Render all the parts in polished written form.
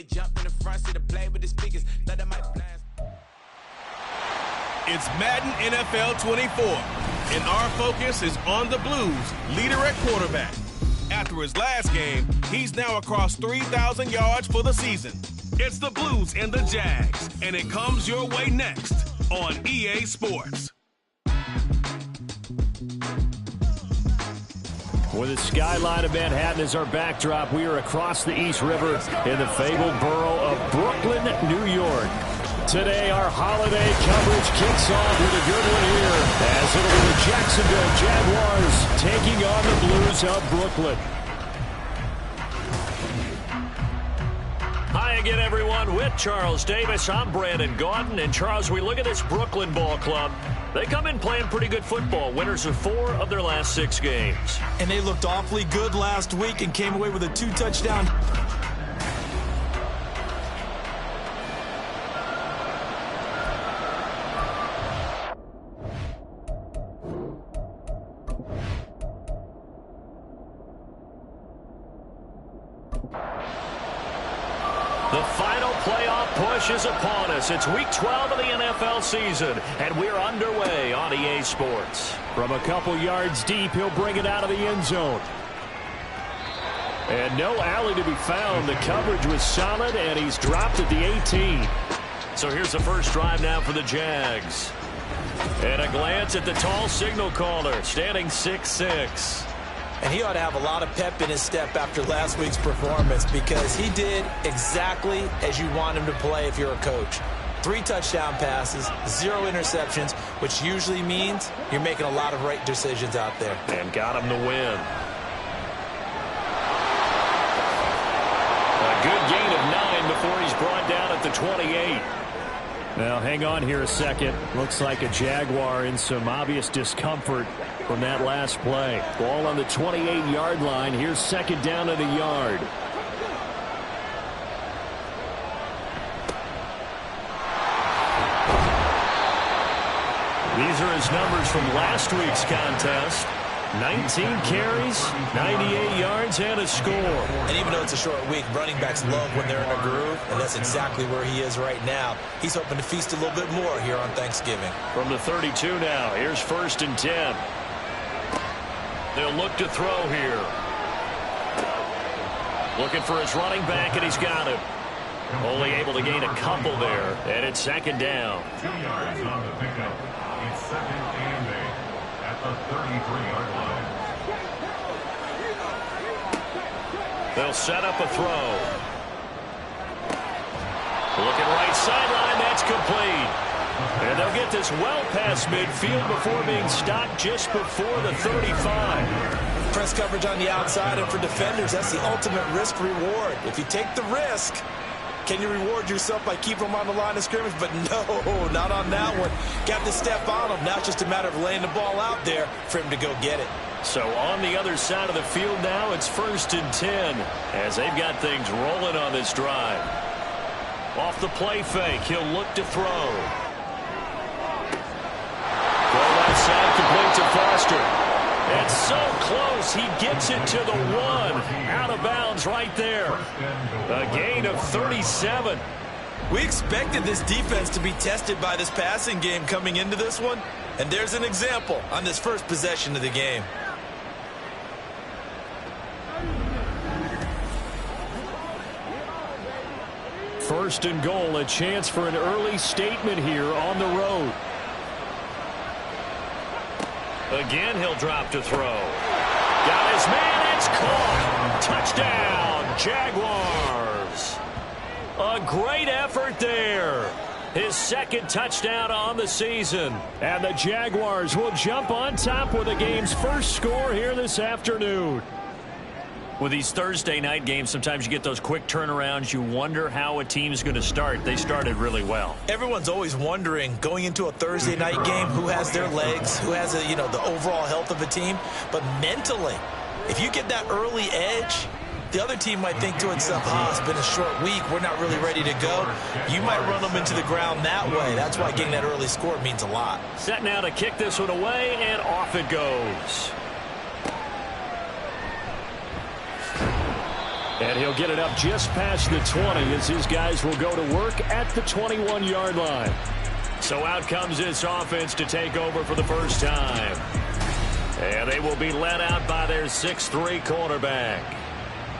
they jumped in the front, see the play with the speakers. Thought that might blast. It's Madden NFL 24, and our focus is on the Blues, leader at quarterback. After his last game, he's now across 3,000 yards for the season. It's the Blues and the Jags, and it comes your way next on EA Sports. With the skyline of Manhattan as our backdrop, we are across the East River in the fabled borough of Brooklyn, New York. Today, our holiday coverage kicks off with a good one here, as it'll be the Jacksonville Jaguars taking on the Blues of Brooklyn. Hi again, everyone. With Charles Davis, I'm Brandon Gaudin. And Charles, we look at this Brooklyn ball club. They come in playing pretty good football, winners of 4 of their last 6 games. And they looked awfully good last week and came away with a 2-touchdown. The final playoff push is upon us. It's week 12 of the NFL season, and we're underway on EA Sports. From a couple yards deep, he'll bring it out of the end zone. And no alley to be found. The coverage was solid, and he's dropped at the 18. So here's the first drive now for the Jags. And a glance at the tall signal caller, standing 6'6". And he ought to have a lot of pep in his step after last week's performance, because he did exactly as you want him to play if you're a coach. 3 touchdown passes, 0 interceptions, which usually means you're making a lot of right decisions out there. And got him the win. A good gain of 9 before he's brought down at the 28. Now, hang on here a second. Looks like a Jaguar in some obvious discomfort from that last play. Ball on the 28-yard line. Here's second down at a yard. These are his numbers from last week's contest. 19 carries, 98 yards, and a score. And even though it's a short week, running backs love when they're in a groove, and that's exactly where he is right now. He's hoping to feast a little bit more here on Thanksgiving. From the 32 now, here's 1st and 10. They'll look to throw here. Looking for his running back, and he's got him. Only able to gain a couple there, and it's second down. 2 yards on the pickup. It's 2nd and 8 at the 33-yard line. They'll set up a throw. Looking right sideline, that's complete. And they'll get this well past midfield before being stopped just before the 35. Press coverage on the outside, and for defenders, that's the ultimate risk-reward. If you take the risk, can you reward yourself by keeping them on the line of scrimmage? But no, not on that one. Got to step on him. Now it's just a matter of laying the ball out there for him to go get it. So on the other side of the field now, it's 1st and 10 as they've got things rolling on this drive. Off the play fake, he'll look to throw. Go right side, complete to Foster. It's so close, he gets it to the 1. Out of bounds right there. A gain of 37. We expected this defense to be tested by this passing game coming into this one, and there's an example on this first possession of the game. First and goal, a chance for an early statement here on the road. Again, he'll drop to throw. Got his man, it's caught. Touchdown, Jaguars. A great effort there. His 2nd touchdown on the season. And the Jaguars will jump on top with the game's first score here this afternoon. With these Thursday night games, sometimes you get those quick turnarounds. You wonder how a team's going to start. They started really well. Everyone's always wondering, going into a Thursday night game, who has their legs, who has the overall health of a team. But mentally, if you get that early edge, the other team might think to itself, it's been a short week, we're not really ready to go. You might run them into the ground that way. That's why getting that early score means a lot. Set now to kick this one away, and off it goes. And he'll get it up just past the 20 as his guys will go to work at the 21-yard line. So out comes this offense to take over for the first time. And they will be led out by their 6'3" quarterback.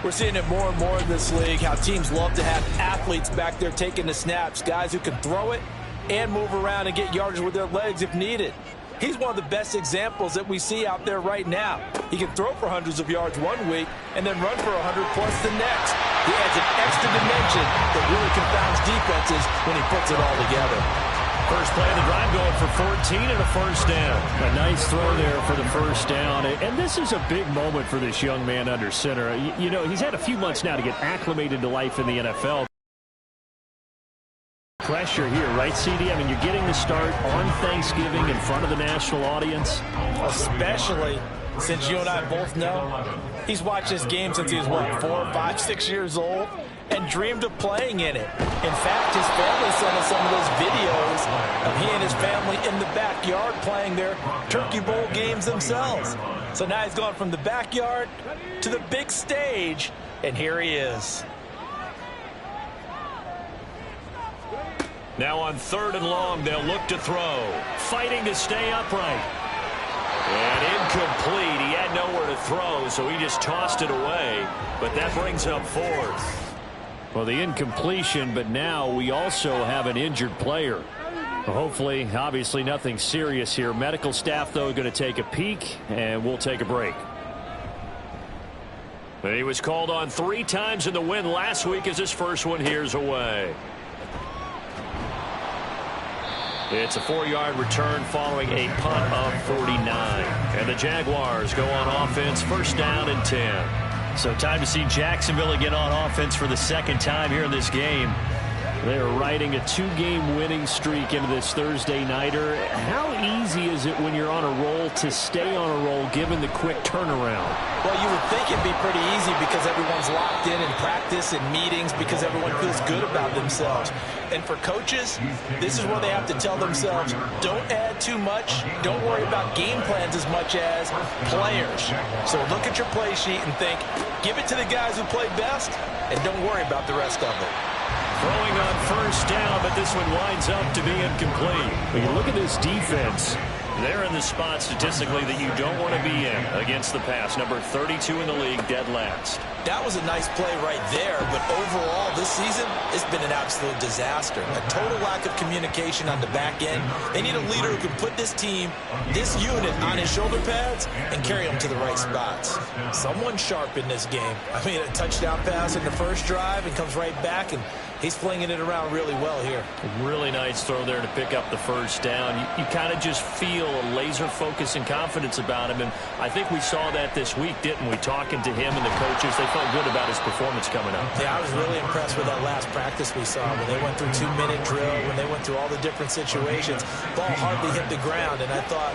We're seeing it more and more in this league, how teams love to have athletes back there taking the snaps, guys who can throw it and move around and get yardage with their legs if needed. He's one of the best examples that we see out there right now. He can throw for hundreds of yards one week and then run for 100-plus the next. He adds an extra dimension that really confounds defenses when he puts it all together. First play of the drive going for 14 and a first down. A nice throw there for the first down. And this is a big moment for this young man under center. You know, he's had a few months now to get acclimated to life in the NFL. Pressure here, right, CD? I mean, you're getting the start on Thanksgiving in front of the national audience. Especially since you and I both know he's watched this game since he was, what, 4, 5, 6 years old? And dreamed of playing in it. In fact, his family sent us some of those videos of he and his family in the backyard playing their Turkey Bowl games themselves. So now he's gone from the backyard to the big stage, and here he is. Now on 3rd and long, they'll look to throw. Fighting to stay upright. And incomplete. He had nowhere to throw, so he just tossed it away. But that brings up 4th. Well, the incompletion, but now we also have an injured player. Hopefully, obviously nothing serious here. Medical staff, though, going to take a peek, and we'll take a break. But he was called on 3 times in the win last week as his first one here's away. It's a 4-yard return following a punt of 49. And the Jaguars go on offense, first down and 10. So time to see Jacksonville again on offense for the second time here in this game. They are riding a 2-game winning streak into this Thursday nighter. How easy is it when you're on a roll to stay on a roll given the quick turnaround? Well, you would think it'd be pretty easy because everyone's locked in practice and meetings because everyone feels good about themselves. And for coaches, this is where they have to tell themselves, don't add too much, don't worry about game plans as much as players. So look at your play sheet and think, give it to the guys who play best and don't worry about the rest of it. Throwing on first down, but this one winds up to be incomplete. When you look at this defense, they're in the spot statistically that you don't want to be in against the pass. Number 32 in the league, dead last. That was a nice play right there, but overall this season, it's been an absolute disaster. A total lack of communication on the back end. They need a leader who can put this team, this unit on his shoulder pads and carry them to the right spots. Someone sharp in this game. I mean, a touchdown pass in the first drive and comes right back, and he's flinging it around really well here. A really nice throw there to pick up the first down. You kind of just feel a laser focus and confidence about him, and I think we saw that this week, didn't we? Talking to him and the coaches, they felt good about his performance coming up. Yeah, I was really impressed with that last practice we saw when they went through 2-minute drill, when they went through all the different situations. Ball hardly hit the ground, and I thought,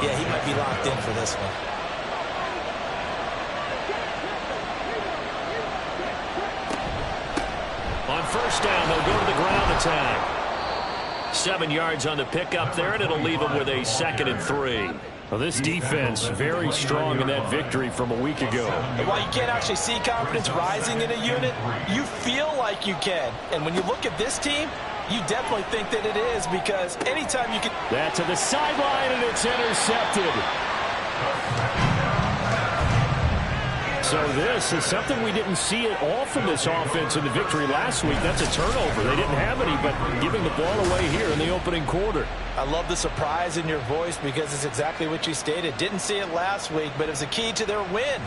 yeah, he might be locked in for this one. On first down, they'll go to the ground attack. 7 yards on the pickup there, and it'll leave them with a 2nd and 3. Well, this defense very strong in that victory from a week ago. And while you can't actually see confidence rising in a unit, you feel like you can. And when you look at this team, you definitely think that it is, because anytime you can... That to the sideline, and it's intercepted. So this is something we didn't see at all from this offense in the victory last week. That's a turnover. They didn't have any, but giving the ball away here in the opening quarter. I love the surprise in your voice because it's exactly what you stated. Didn't see it last week, but it was a key to their win.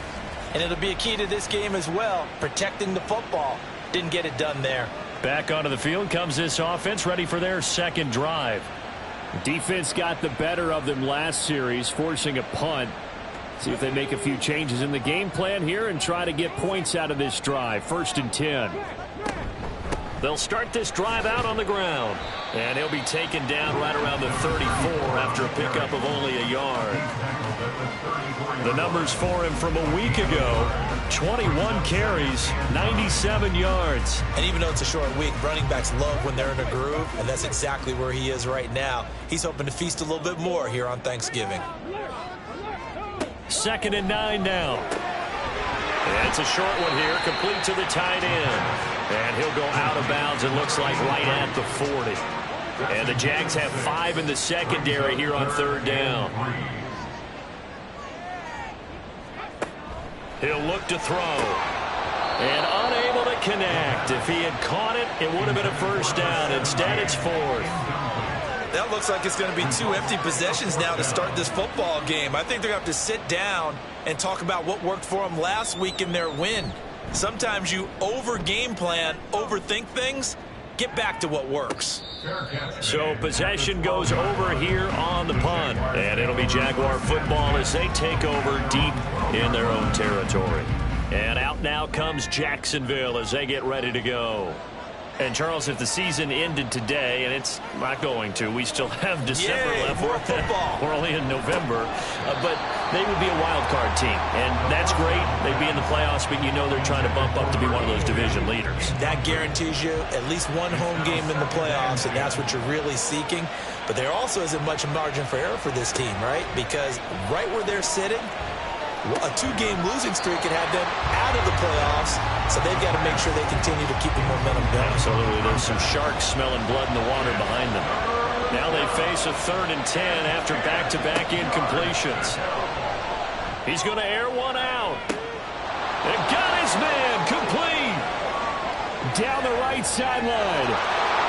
And it'll be a key to this game as well, protecting the football. Didn't get it done there. Back onto the field comes this offense, ready for their second drive. The defense got the better of them last series, forcing a punt. See if they make a few changes in the game plan here and try to get points out of this drive. 1st and 10. They'll start this drive out on the ground. And he'll be taken down right around the 34 after a pickup of only a yard. The numbers for him from a week ago, 21 carries, 97 yards. And even though it's a short week, running backs love when they're in a groove, and that's exactly where he is right now. He's hoping to feast a little bit more here on Thanksgiving. 2nd and 9 now. And it's a short one here, complete to the tight end. And he'll go out of bounds, it looks like, right at the 40. And the Jags have 5 in the secondary here on third down. He'll look to throw. And unable to connect. If he had caught it, it would have been a first down. Instead, it's 4th. That looks like it's going to be 2 empty possessions now to start this football game. I think they're going to have to sit down and talk about what worked for them last week in their win. Sometimes you over-game plan, overthink things. Get back to what works. So possession goes over here on the punt. And it'll be Jaguar football as they take over deep in their own territory. And out now comes Jacksonville as they get ready to go. And, Charles, if the season ended today, and it's not going to, we still have December left. More football. We're only in November. But they would be a wild card team. And that's great. They'd be in the playoffs, but you know they're trying to bump up to be one of those division leaders. That guarantees you at least one home game in the playoffs, and that's what you're really seeking. But there also isn't much margin for error for this team, right? Because right where they're sitting, a 2-game losing streak could have them out of the playoffs, so they've got to make sure they continue to keep the momentum going. Absolutely. There's some sharks smelling blood in the water behind them. Now they face a 3rd and 10 after back-to-back incompletions. He's going to air one out. And got his man complete. Down the right sideline.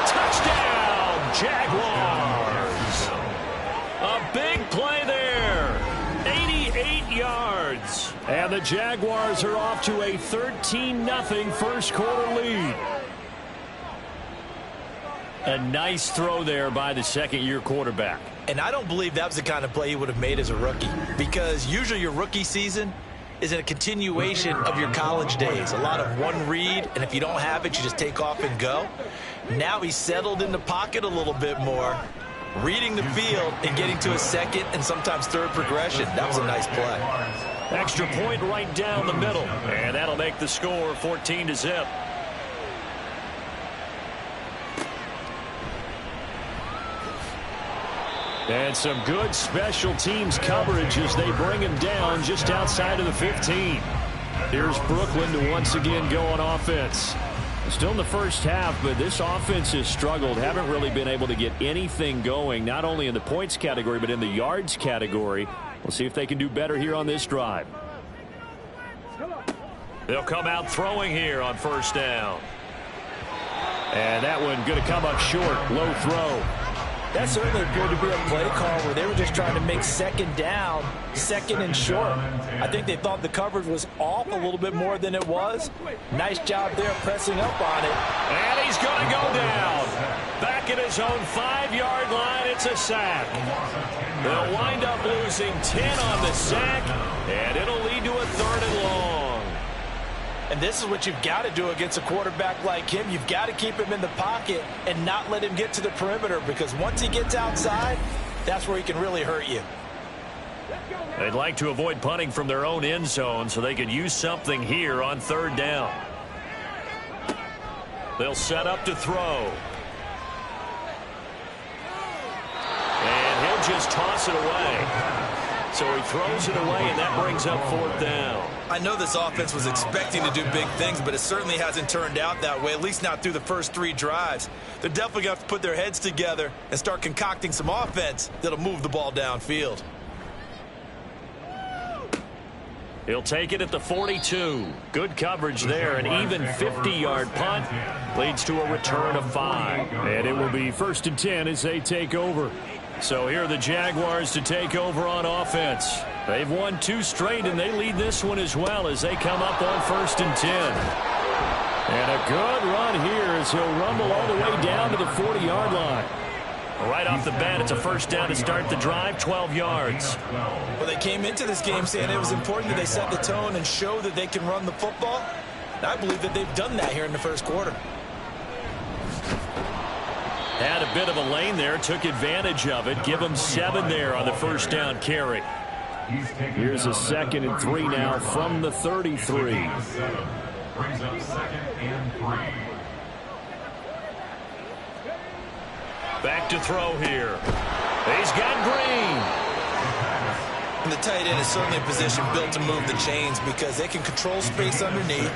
Touchdown, Jaguars. A big play there. 88 yards. And the Jaguars are off to a 13-0 first quarter lead. A nice throw there by the second-year quarterback. And I don't believe that was the kind of play he would have made as a rookie, because usually your rookie season is a continuation of your college days. A lot of one read, and if you don't have it, you just take off and go. Now he's settled in the pocket a little bit more, reading the field and getting to a second and sometimes third progression. That was a nice play. Extra point right down the middle. And that'll make the score 14-0. And some good special teams coverage as they bring him down just outside of the 15. Here's Brooklyn to once again go on offense. Still in the first half, but this offense has struggled. Haven't really been able to get anything going, not only in the points category, but in the yards category. We'll see if they can do better here on this drive. They'll come out throwing here on first down. And that one going to come up short. Low throw. That certainly appeared to be a play call where they were just trying to make second down, second and short. I think they thought the coverage was off a little bit more than it was. Nice job there pressing up on it. And he's going to go down. Back at his own 5-yard line, it's a sack. They'll wind up losing 10 on the sack, and it'll lead to a 3rd and long. And this is what you've got to do against a quarterback like him. You've got to keep him in the pocket and not let him get to the perimeter, because once he gets outside, that's where he can really hurt you. They'd like to avoid punting from their own end zone so they could use something here on 3rd down. They'll set up to throw. And he'll just toss it away. So he throws it away, and that brings up 4th down. I know this offense was expecting to do big things, but it certainly hasn't turned out that way, at least not through the first 3 drives. They're definitely going to have to put their heads together and start concocting some offense that'll move the ball downfield. He'll take it at the 42. Good coverage there. An even 50-yard punt leads to a return of 5. And it will be 1st and 10 as they take over. So here are the Jaguars to take over on offense. They've won 2 straight, and they lead this one as well as they come up on 1st and 10. And a good run here as he'll rumble all the way down to the 40-yard line. Right off the bat, it's a first down to start the drive, 12 yards. Well, they came into this game saying it was important that they set the tone and show that they can run the football. And I believe that they've done that here in the first quarter. Had a bit of a lane there, took advantage of it. Give them 7 there on the first down carry. Here's a 2nd and 3 now from the 33. Brings up 2nd and 3. Back to throw here. He's got Green. And the tight end is certainly a position built to move the chains because they can control space underneath.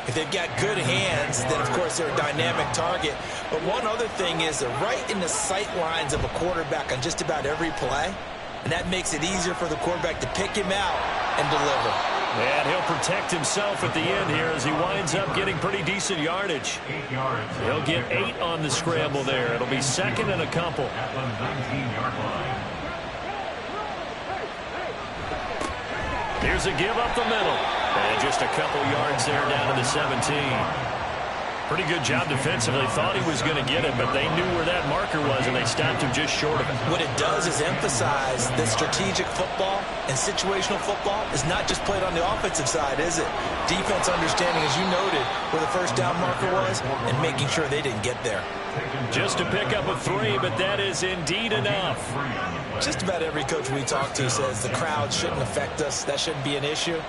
If they've got good hands, then, of course, they're a dynamic target. But one other thing is they're right in the sight lines of a quarterback on just about every play, and that makes it easier for the quarterback to pick him out and deliver. And he'll protect himself at the end here as he winds up getting pretty decent yardage. 8 yards. He'll get 8 on the scramble there. It'll be second and a couple. At the 19-yard line. Here's a give up the middle. And just a couple yards there down to the 17. Pretty good job defensively. Thought he was going to get it, but they knew where that marker was, and they stopped him just short of it. What it does is emphasize that strategic football and situational football is not just played on the offensive side, is it? Defense understanding, as you noted, where the first down marker was and making sure they didn't get there. Just to pick up a 3, but that is indeed enough. Just about every coach we talk to says the crowd shouldn't affect us. That shouldn't be an issue.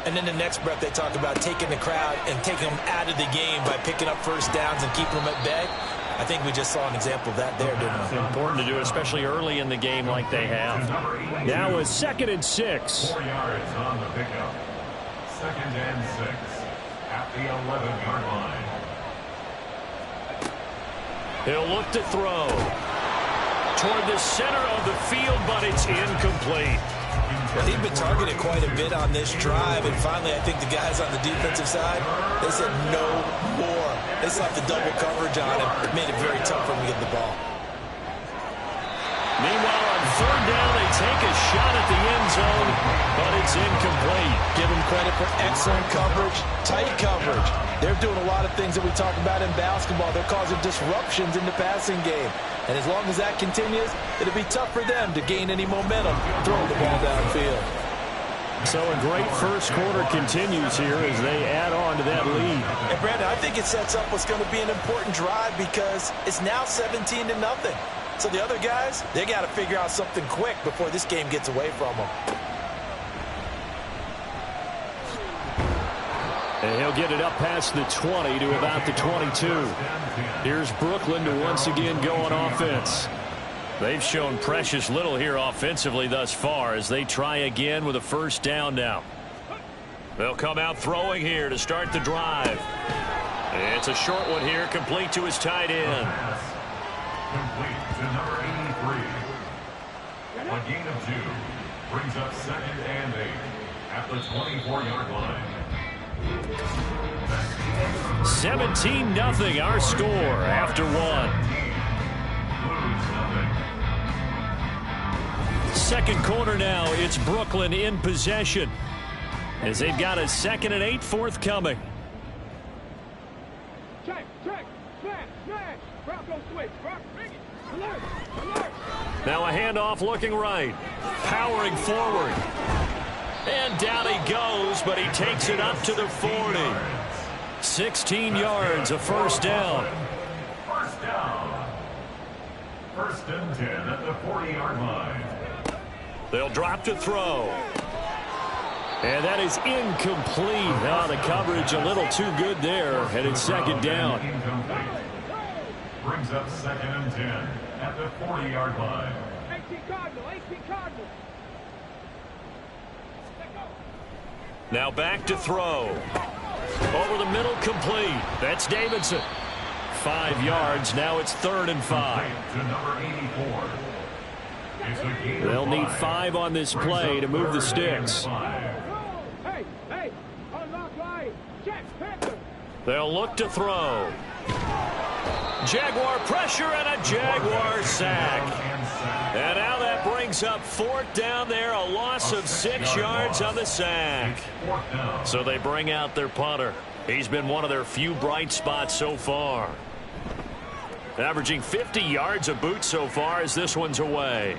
And then the next breath they talk about taking the crowd and taking them out of the game by picking up first downs and keeping them at bay. I think we just saw an example of that there, didn't we? It's important to do, especially early in the game like they have. Now a 2nd and 6. 4 yards on the pickup. 2nd and 6 at the 11-yard line. He'll look to throw toward the center of the field, but it's incomplete. Well, he'd been targeted quite a bit on this drive, and finally I think the guys on the defensive side, they said no more. They slapped the double coverage on him. It made it very tough for him to get the ball. Meanwhile, on 3rd down, they take a shot at the end zone, but it's incomplete. Give them credit for excellent coverage, tight coverage. They're doing a lot of things that we talk about in basketball. They're causing disruptions in the passing game. And as long as that continues, it'll be tough for them to gain any momentum throwing the ball downfield. So a great first quarter continues here as they add on to that lead. And Brandon, I think it sets up what's going to be an important drive because it's now 17-0. So the other guys, they got to figure out something quick before this game gets away from them. And he'll get it up past the 20 to about the 22. Here's Brooklyn to once again go on offense. They've shown precious little here offensively thus far as they try again with a first down now. They'll come out throwing here to start the drive. It's a short one here, complete to his tight end. Complete to number 83. A gain of 2 brings up 2nd and 8 at the 24-yard line. 17-0 our score after 1. Second quarter now, it's Brooklyn in possession as they've got a 2nd and 8 forthcoming. Check, smash, Bronco switch, alert, alert. Now a handoff looking right, powering forward. And down he goes, but he takes it up to the 40. 16 yards, a first down. First down. 1st and 10 at the 40-yard line. They'll drop to throw. And that is incomplete. Oh, the coverage a little too good there, and it's 2nd down. Incomplete. Brings up 2nd and 10 at the 40-yard line. 18 Cardinal. Now back to throw. Over the middle, complete. That's Davidson. 5 yards. Now it's 3rd and 5. To number 84. It's a gain of They'll need 5. 5 on this play to move the sticks. Hey, unlock line. Check, Panther. They'll look to throw. Jaguar pressure and a Jaguar sack. And now that brings up 4th down there, a loss of 6 yards on the sack. So they bring out their punter. He's been one of their few bright spots so far. Averaging 50 yards a boot so far as this one's away.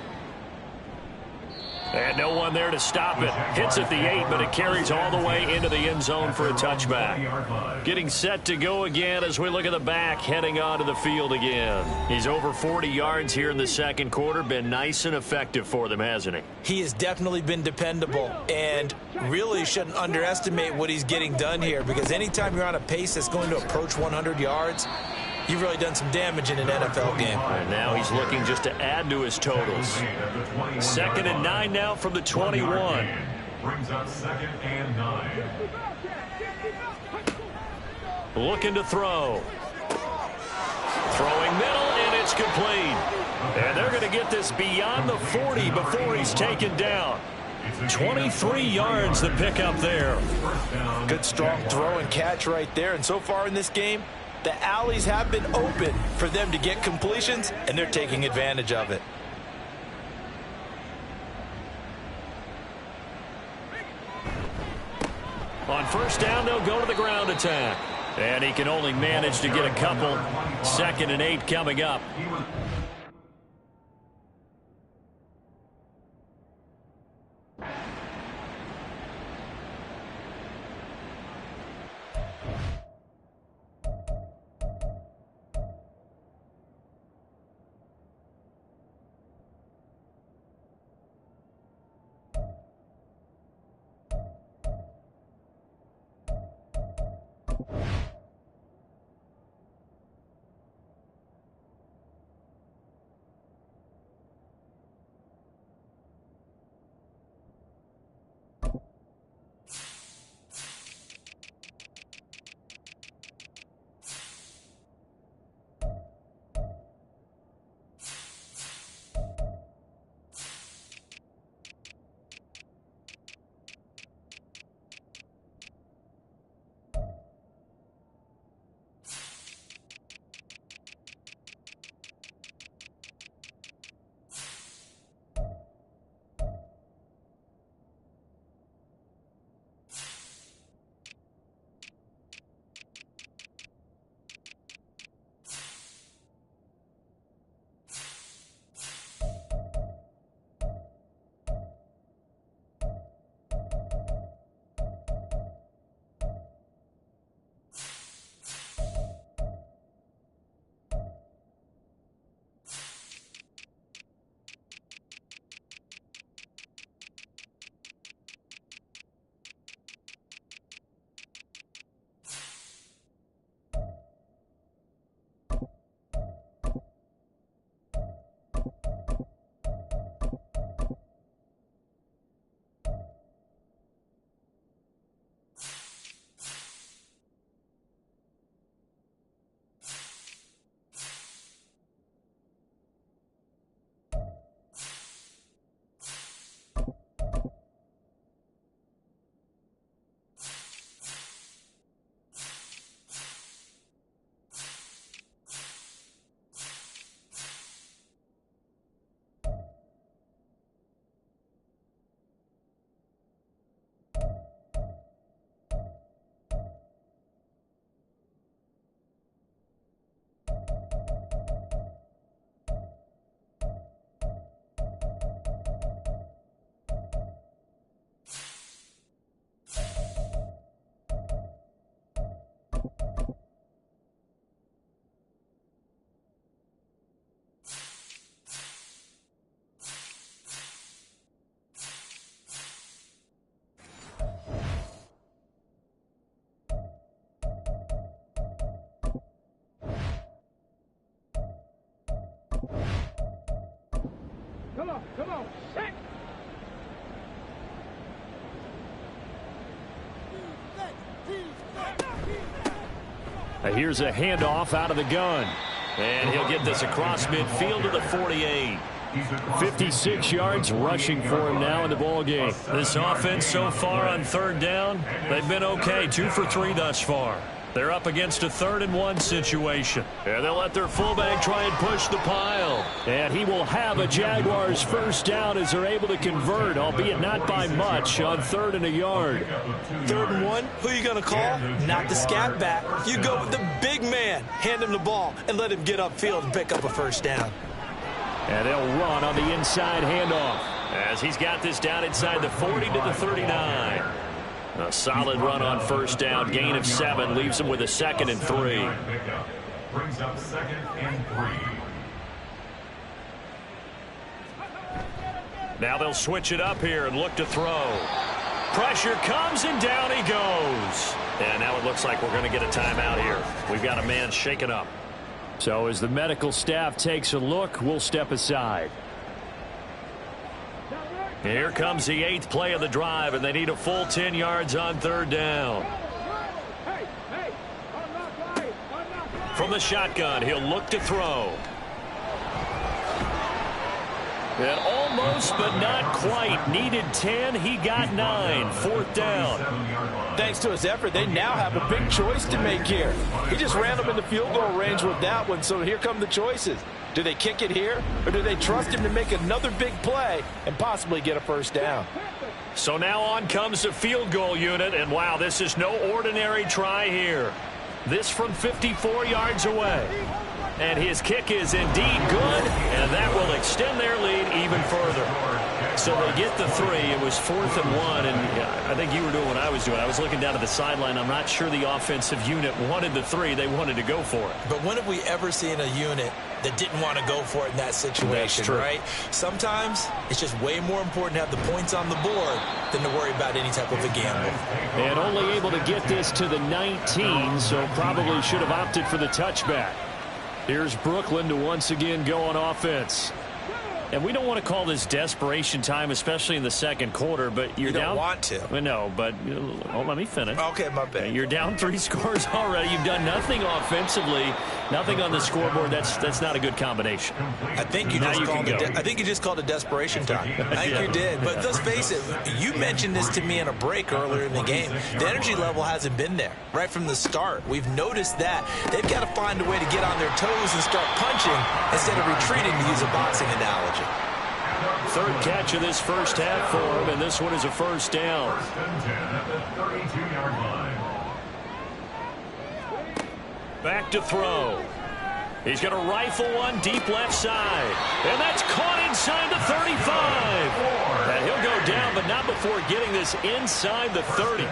And no one there to stop it. Hits at the 8, but it carries all the way into the end zone for a touchback. Getting set to go again as we look at the back, heading onto the field again. He's over 40 yards here in the second quarter. Been nice and effective for them, hasn't he? He has definitely been dependable and really shouldn't underestimate what he's getting done here because anytime you're on a pace that's going to approach 100 yards, you've really done some damage in an NFL game. And now he's looking just to add to his totals. 2nd and 9 now from the 21. Brings up 2nd and 9. Looking to throw. Throwing middle, and it's complete. And they're going to get this beyond the 40 before he's taken down. 23 yards the pickup there. Good strong throw and catch right there. And so far in this game, the alleys have been open for them to get completions, and they're taking advantage of it. On 1st down, they'll go to the ground attack. And he can only manage to get a couple. 2nd and 8 coming up. Come on, set! Here's a handoff out of the gun. And he'll get this across midfield to the 48. 56 yards rushing for him now in the ball game. This offense so far on 3rd down, they've been okay. 2 for 3 thus far. They're up against a 3rd and 1 situation. And they'll let their fullback try and push the pile. And he will have a Jaguars 1st down as they're able to convert, albeit not by much, on 3rd and a yard. 3rd and 1, who are you going to call? Not the scat back. You go with the big man. Hand him the ball and let him get upfield and pick up a 1st down. And they'll run on the inside handoff as he's got this down inside the 40 to the 39. A solid run on 1st down, gain of 7, leaves him with a 2nd and 3. Brings up 2nd and 3. Now they'll switch it up here and look to throw. Pressure comes and down he goes. And now it looks like we're going to get a timeout here. We've got a man shaken up. So as the medical staff takes a look, we'll step aside. Here comes the 8th play of the drive, and they need a full 10 yards on 3rd down. From the shotgun, he'll look to throw. And almost, but not quite. Needed 10. He got 9. 4th down. Thanks to his effort, they now have a big choice to make here. He just ran up in the field goal range with that one, so here come the choices. Do they kick it here, or do they trust him to make another big play and possibly get a 1st down? So now on comes the field goal unit, and wow, this is no ordinary try here. This from 54 yards away. And his kick is indeed good, and that will extend their lead even further. So they get the 3. It was 4th and 1, and I think you were doing what I was doing. I was looking down at the sideline. I'm not sure the offensive unit wanted the 3. They wanted to go for it. But when have we ever seen a unit that didn't want to go for it in that situation, right? Sometimes it's just way more important to have the points on the board than to worry about any type of a gamble. And only able to get this to the 19, so probably should have opted for the touchback. Here's Brooklyn to once again go on offense. And we don't want to call this desperation time, especially in the 2nd quarter, but you don't want to. No, but let me finish. Okay, my bad. You're down 3 scores already. You've done nothing offensively, nothing on the scoreboard. That's not a good combination. I think you just called it desperation time. I think you did. But let's face it, you mentioned this to me in a break earlier in the game. The energy level hasn't been there right from the start. We've noticed that. They've got to find a way to get on their toes and start punching instead of retreating, to use a boxing analogy. 3rd catch of this 1st half for him, and this one is a 1st down. 1st and 10 at the 32-yard line. Back to throw. He's going to rifle one deep left side. And that's caught inside the 35. And he'll go down, but not before getting this inside the 30.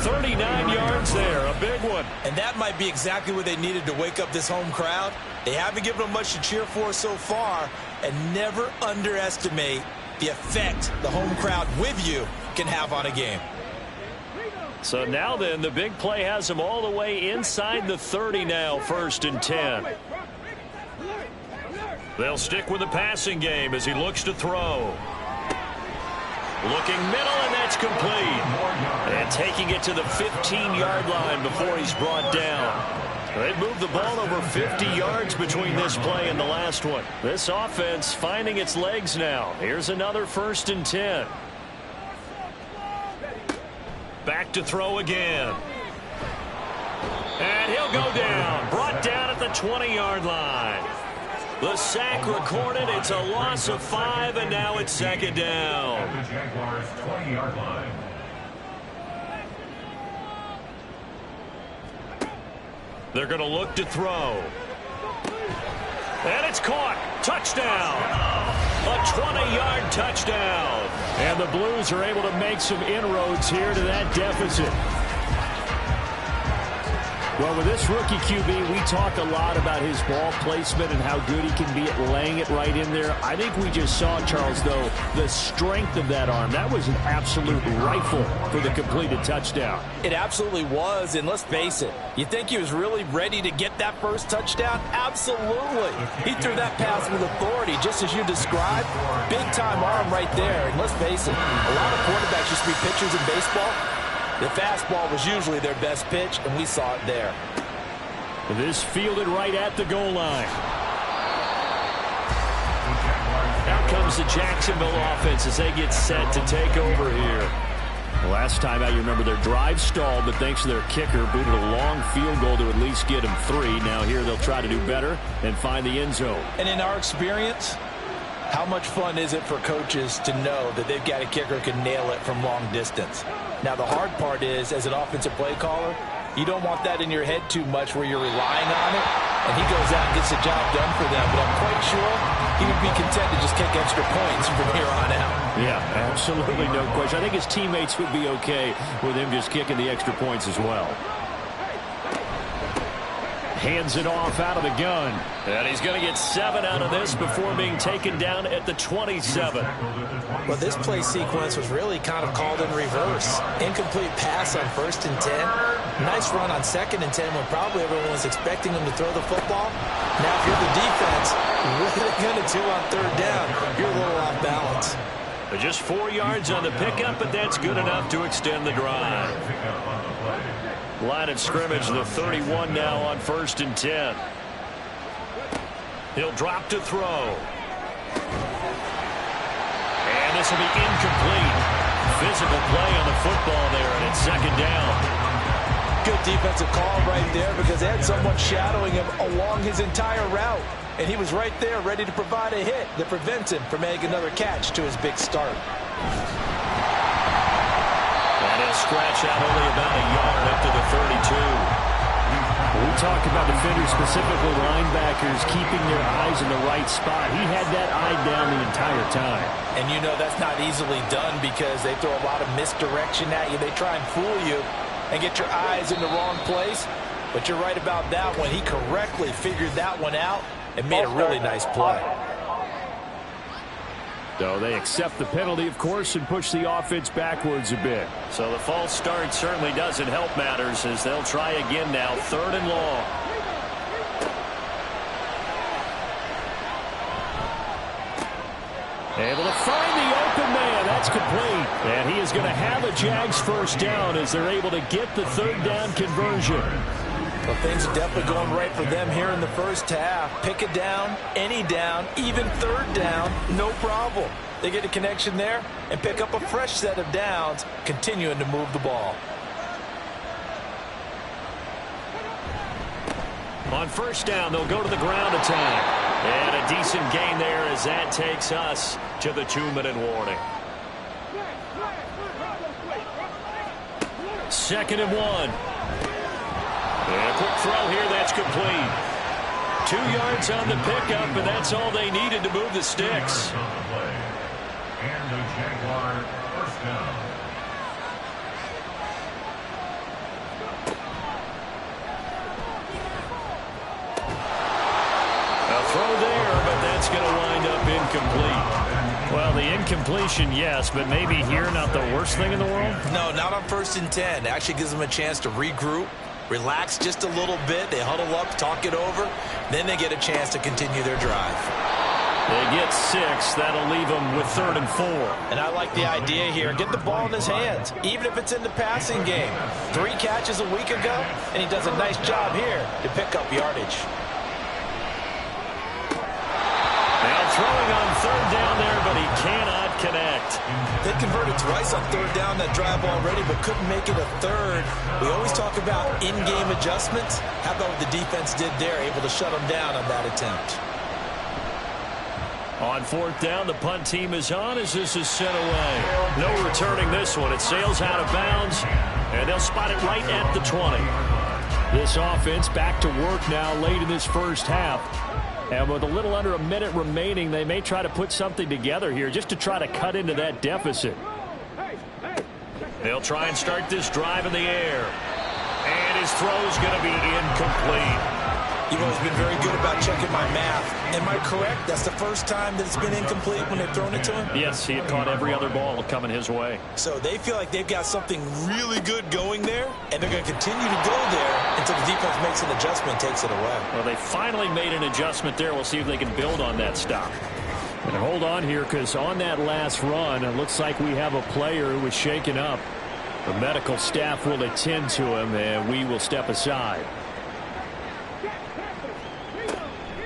39 yards there, a big one. And that might be exactly what they needed to wake up this home crowd. They haven't given them much to cheer for so far, and never underestimate the effect the home crowd with you can have on a game. So now then, the big play has them all the way inside the 30 now, 1st and 10. They'll stick with the passing game as he looks to throw. Looking middle, and that's complete. And taking it to the 15-yard line before he's brought down. They've moved the ball over 50 yards between this play and the last one. This offense finding its legs now. Here's another 1st and 10. Back to throw again. And he'll go down. Brought down at the 20-yard line. The sack recorded. It's a loss of 5, and now it's 2nd down. At the Jaguars' 20-yard line. They're going to look to throw. And it's caught. Touchdown. A 20-yard touchdown. And the Blues are able to make some inroads here to that deficit. Well, with this rookie QB, we talk a lot about his ball placement and how good he can be at laying it right in there. I think we just saw, Charles, though, the strength of that arm. That was an absolute rifle for the completed touchdown. It absolutely was, and let's face it, you think he was really ready to get that first touchdown? Absolutely. He threw that pass with authority, just as you described. Big-time arm right there, and let's face it, a lot of quarterbacks used to be pitchers in baseball. The fastball was usually their best pitch, and we saw it there. This fielded right at the goal line. Out comes the Jacksonville offense as they get set to take over here. Last time out, you remember their drive stalled, but thanks to their kicker, booted a long field goal to at least get them 3. Now here they'll try to do better and find the end zone. And in our experience, how much fun is it for coaches to know that they've got a kicker who can nail it from long distance? Now, the hard part is, as an offensive play caller, you don't want that in your head too much where you're relying on it, and he goes out and gets the job done for them. But I'm quite sure he would be content to just kick extra points from here on out. Yeah, absolutely no question. I think his teammates would be okay with him just kicking the extra points as well. Hands it off out of the gun. And he's going to get 7 out of this before being taken down at the 27. Well, this play sequence was really kind of called in reverse. Incomplete pass on 1st and 10. Nice run on 2nd and 10 when probably everyone was expecting him to throw the football. Now, if you're the defense, what are they going to do on 3rd down? You're a little off balance. Just 4 yards on the pickup, but that's good enough to extend the drive. Line of scrimmage, the 31 now on 1st and 10. He'll drop to throw. And this will be incomplete. Physical play on the football there, and it's 2nd down. Good defensive call right there because they had someone shadowing him along his entire route. And he was right there ready to provide a hit that prevents him from making another catch to his big start. And he'll scratch out only about a yard up to the 32. We talk about defenders, specifically linebackers, keeping their eyes in the right spot. He had that eye down the entire time. And you know that's not easily done because they throw a lot of misdirection at you. They try and fool you and get your eyes in the wrong place. But you're right about that one. He correctly figured that one out and made a really nice play. So they accept the penalty, of course, and push the offense backwards a bit. So the false start certainly doesn't help matters as they'll try again now, 3rd and long. Able to find the open man. That's complete. And he is going to have a Jags 1st down as they're able to get the 3rd down conversion. Well, things are definitely going right for them here in the 1st half. Pick it down, any down, even 3rd down, no problem. They get a connection there and pick up a fresh set of downs, continuing to move the ball. On 1st down, they'll go to the ground attack. And a decent gain there as that takes us to the 2-minute warning. 2nd and 1. And a quick throw here, that's complete. 2 yards on the pickup, and that's all they needed to move the sticks. And the Jaguars 1st down. A throw there, but that's going to wind up incomplete. Well, the incompletion, yes, but maybe here not the worst thing in the world? No, not on 1st and 10. It actually gives them a chance to regroup, relax just a little bit. They huddle up, talk it over. Then they get a chance to continue their drive. They get 6. That'll leave them with 3rd and 4. And I like the idea here. Get the ball in his hands, even if it's in the passing game. 3 catches a week ago, and he does a nice job here to pick up yardage. Now throwing on 3rd down there, but he cannot connect. They converted twice on 3rd down that drive already, but couldn't make it a 3rd. We always talk about in-game adjustments. How about what the defense did there, able to shut them down on that attempt? On 4th down, the punt team is on as this is sent away. No returning this one. It sails out of bounds, and they'll spot it right at the 20. This offense back to work now late in this 1st half. And with a little under a minute remaining, they may try to put something together here just to try to cut into that deficit. They'll try and start this drive in the air. And his throw's going to be incomplete. You've always been very good about checking my math. Am I correct? That's the first time that it's been incomplete when they've thrown it to him? Yes, he had caught every other ball coming his way. So they feel like they've got something really good going there, and they're going to continue to go there until the defense makes an adjustment, takes it away. Well, they finally made an adjustment there. We'll see if they can build on that stop. And hold on here, because on that last run, it looks like we have a player who was shaken up. The medical staff will attend to him, and we will step aside.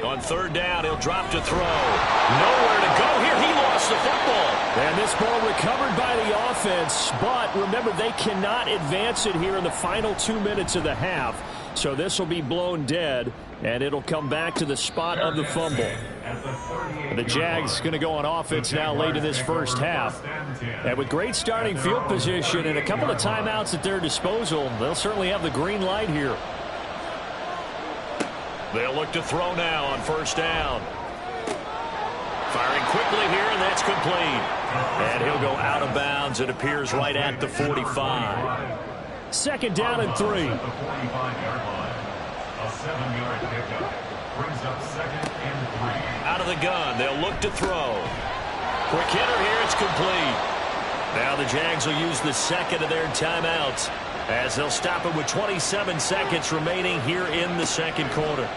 On 3rd down, he'll drop to throw. Nowhere to go here. He lost the football. And this ball recovered by the offense. But remember, they cannot advance it here in the final 2 minutes of the half. So this will be blown dead, and it'll come back to the spot of the fumble. The Jags going to go on offense now late in this 1st half. And with great starting field position and a couple of timeouts at their disposal, they'll certainly have the green light here. They'll look to throw now on 1st down. Firing quickly here, and that's complete. And he'll go out of bounds. It appears right at the 45. 2nd down and 3. A 7-yard pickup brings up 2nd and 3. Out of the gun, they'll look to throw. Quick hitter here, it's complete. Now the Jags will use the second of their timeouts as they'll stop it with 27 seconds remaining here in the second quarter.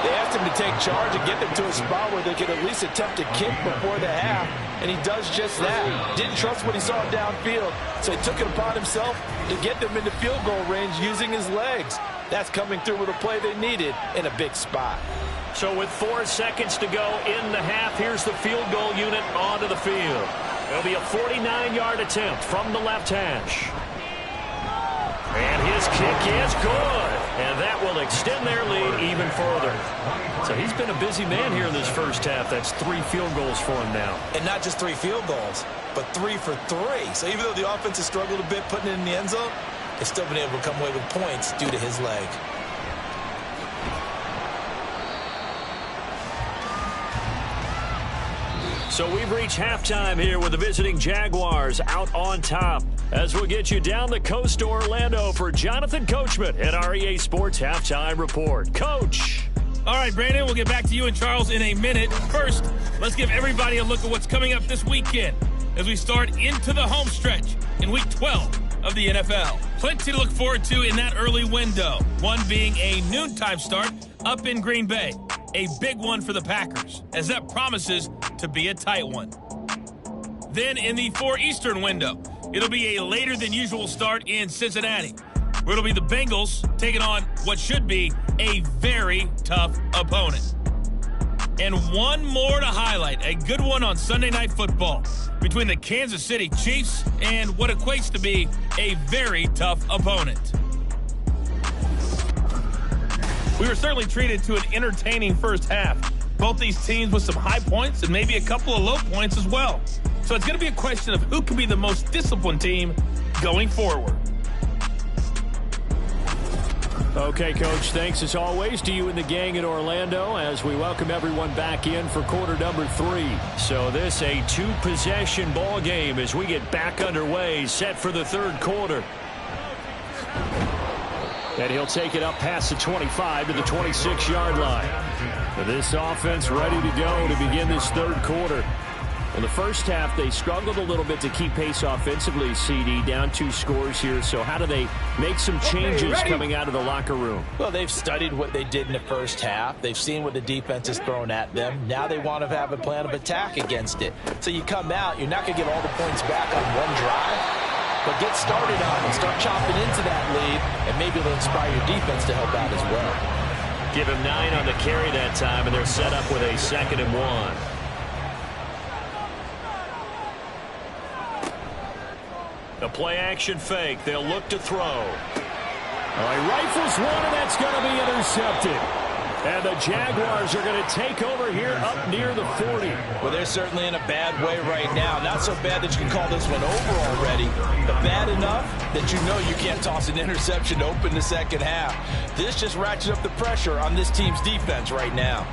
They asked him to take charge and get them to a spot where they could at least attempt to kick before the half, and he does just that. Didn't trust what he saw downfield, so he took it upon himself to get them into field goal range using his legs. That's coming through with a play they needed in a big spot. So with 4 seconds to go in the half, here's the field goal unit onto the field. It'll be a 49-yard attempt from the left hash. And his kick is good. And that will extend their lead even further. So he's been a busy man here in this first half. That's 3 field goals for him now. And not just 3 field goals, but 3 for 3. So even though the offense has struggled a bit putting it in the end zone, they've still been able to come away with points due to his leg. So we've reached halftime here with the visiting Jaguars out on top. As we'll get you down the coast to Orlando for Jonathan Coachman at our EA Sports Halftime Report. Coach. All right, Brandon, we'll get back to you and Charles in a minute. First, let's give everybody a look at what's coming up this weekend as we start into the home stretch in Week 12 of the NFL. Plenty to look forward to in that early window, one being a noontime start up in Green Bay. A big one for the Packers, as that promises to be a tight one. Then in the 4 Eastern window, it'll be a later than usual start in Cincinnati, where it'll be the Bengals taking on what should be a very tough opponent. And one more to highlight, a good one on Sunday Night Football between the Kansas City Chiefs and what equates to be a very tough opponent. We were certainly treated to an entertaining first half. Both these teams with some high points and maybe a couple of low points as well. So it's going to be a question of who can be the most disciplined team going forward. Okay, Coach, thanks as always to you and the gang in Orlando as we welcome everyone back in for quarter number 3. So this a 2-possession ball game as we get back underway, set for the third quarter. And he'll take it up past the 25 to the 26-yard line. For this offense ready to go to begin this third quarter. In the first half, they struggled a little bit to keep pace offensively, CD, down 2 scores here. So how do they make some changes coming out of the locker room? Well, they've studied what they did in the first half. They've seen what the defense has thrown at them. Now they want to have a plan of attack against it. So you come out, you're not going to get all the points back on one drive. But get started on it, start chopping into that lead, and maybe it'll inspire your defense to help out as well. Give him 9 on the carry that time, and they're set up with a 2nd and 1. The play-action fake. They'll look to throw. He rifles one, and that's going to be intercepted. And the Jaguars are going to take over here up near the 40. Well, they're certainly in a bad way right now. Not so bad that you can call this one over already, but bad enough that you know you can't toss an interception to open the second half. This just ratchets up the pressure on this team's defense right now.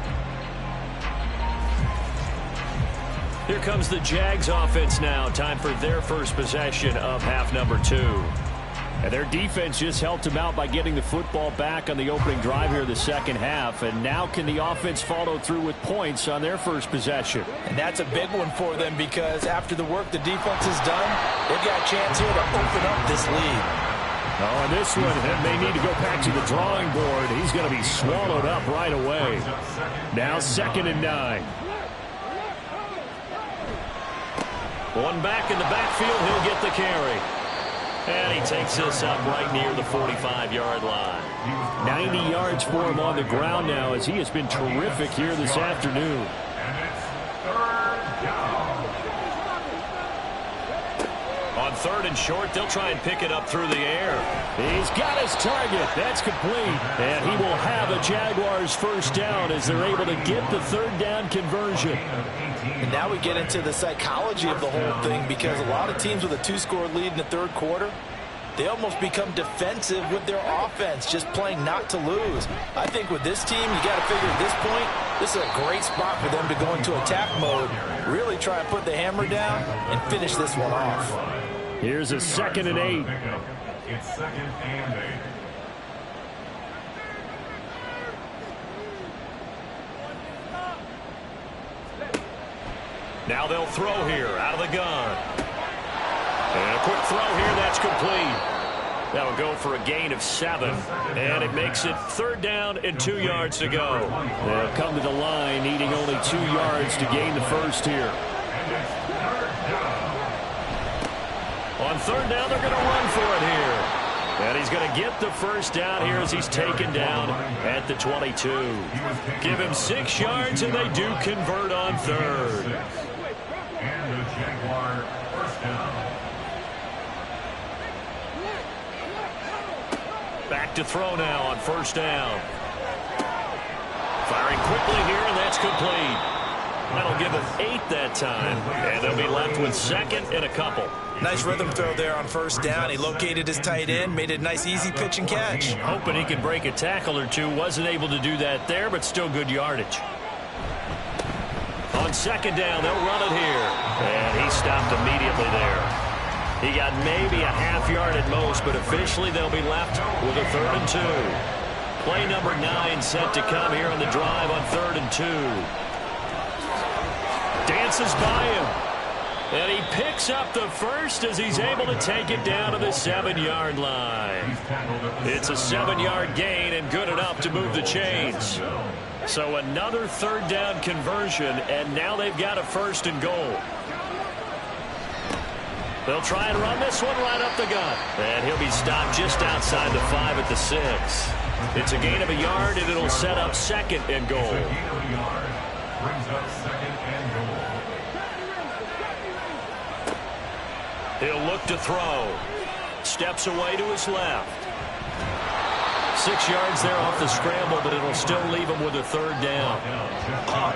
Here comes the Jags offense now. Time for their first possession of half number 2. And their defense just helped them out by getting the football back on the opening drive here in the second half. And now can the offense follow through with points on their first possession? And that's a big one for them because after the work the defense has done, they've got a chance here to open up this lead. Oh, and this one, they need to go back to the drawing board. He's going to be swallowed up right away. Now 2nd and 9. One back in the backfield, he'll get the carry. And he takes this up right near the 45-yard line. 90 yards for him on the ground now as he has been terrific here this afternoon. On 3rd and short, they'll try and pick it up through the air. He's got his target. That's complete. And he will have a Jaguars first down as they're able to get the 3rd down conversion. And now we get into the psychology of the whole thing because a lot of teams with a 2-score lead in the third quarter, they almost become defensive with their offense, just playing not to lose. I think with this team, you got to figure at this point, this is a great spot for them to go into attack mode, really try and put the hammer down and finish this one off. Here's a 2nd and 8. It's 2nd and 8. Now they'll throw here out of the gun. And a quick throw here, that's complete. That'll go for a gain of 7. And it makes it 3rd down and 2 yards to go. They'll come to the line needing only 2 yards to gain the first here. On 3rd down, they're going to run for it here. And he's going to get the first down here as he's taken down at the 22. Give him 6 yards, and they do convert on 3rd. And the Jaguar first down. Back to throw now on 1st down. Firing quickly here, and that's complete. That'll give him 8 that time. And they'll be left with 2nd and a couple. Nice rhythm throw there on 1st down. He located his tight end, made it a nice easy pitch and catch. Hoping he could break a tackle or two. Wasn't able to do that there, but still good yardage. On 2nd down, they'll run it here. And he stopped immediately there. He got maybe a half yard at most, but officially they'll be left with a 3rd and 2. Play number 9 set to come here on the drive on 3rd and 2. Dances by him. And he picks up the first as he's able to take it down to the 7-yard line. It's a 7-yard gain and good enough to move the chains. So another 3rd down conversion, and now they've got a 1st and goal. They'll try and run this one right up the gut. And he'll be stopped just outside the 5 at the 6. It's a gain of a yard, and it'll set up 2nd and goal. Brings up 2nd and goal. He'll look to throw. Steps away to his left. 6 yards there off the scramble, but it'll still leave him with a 3rd down.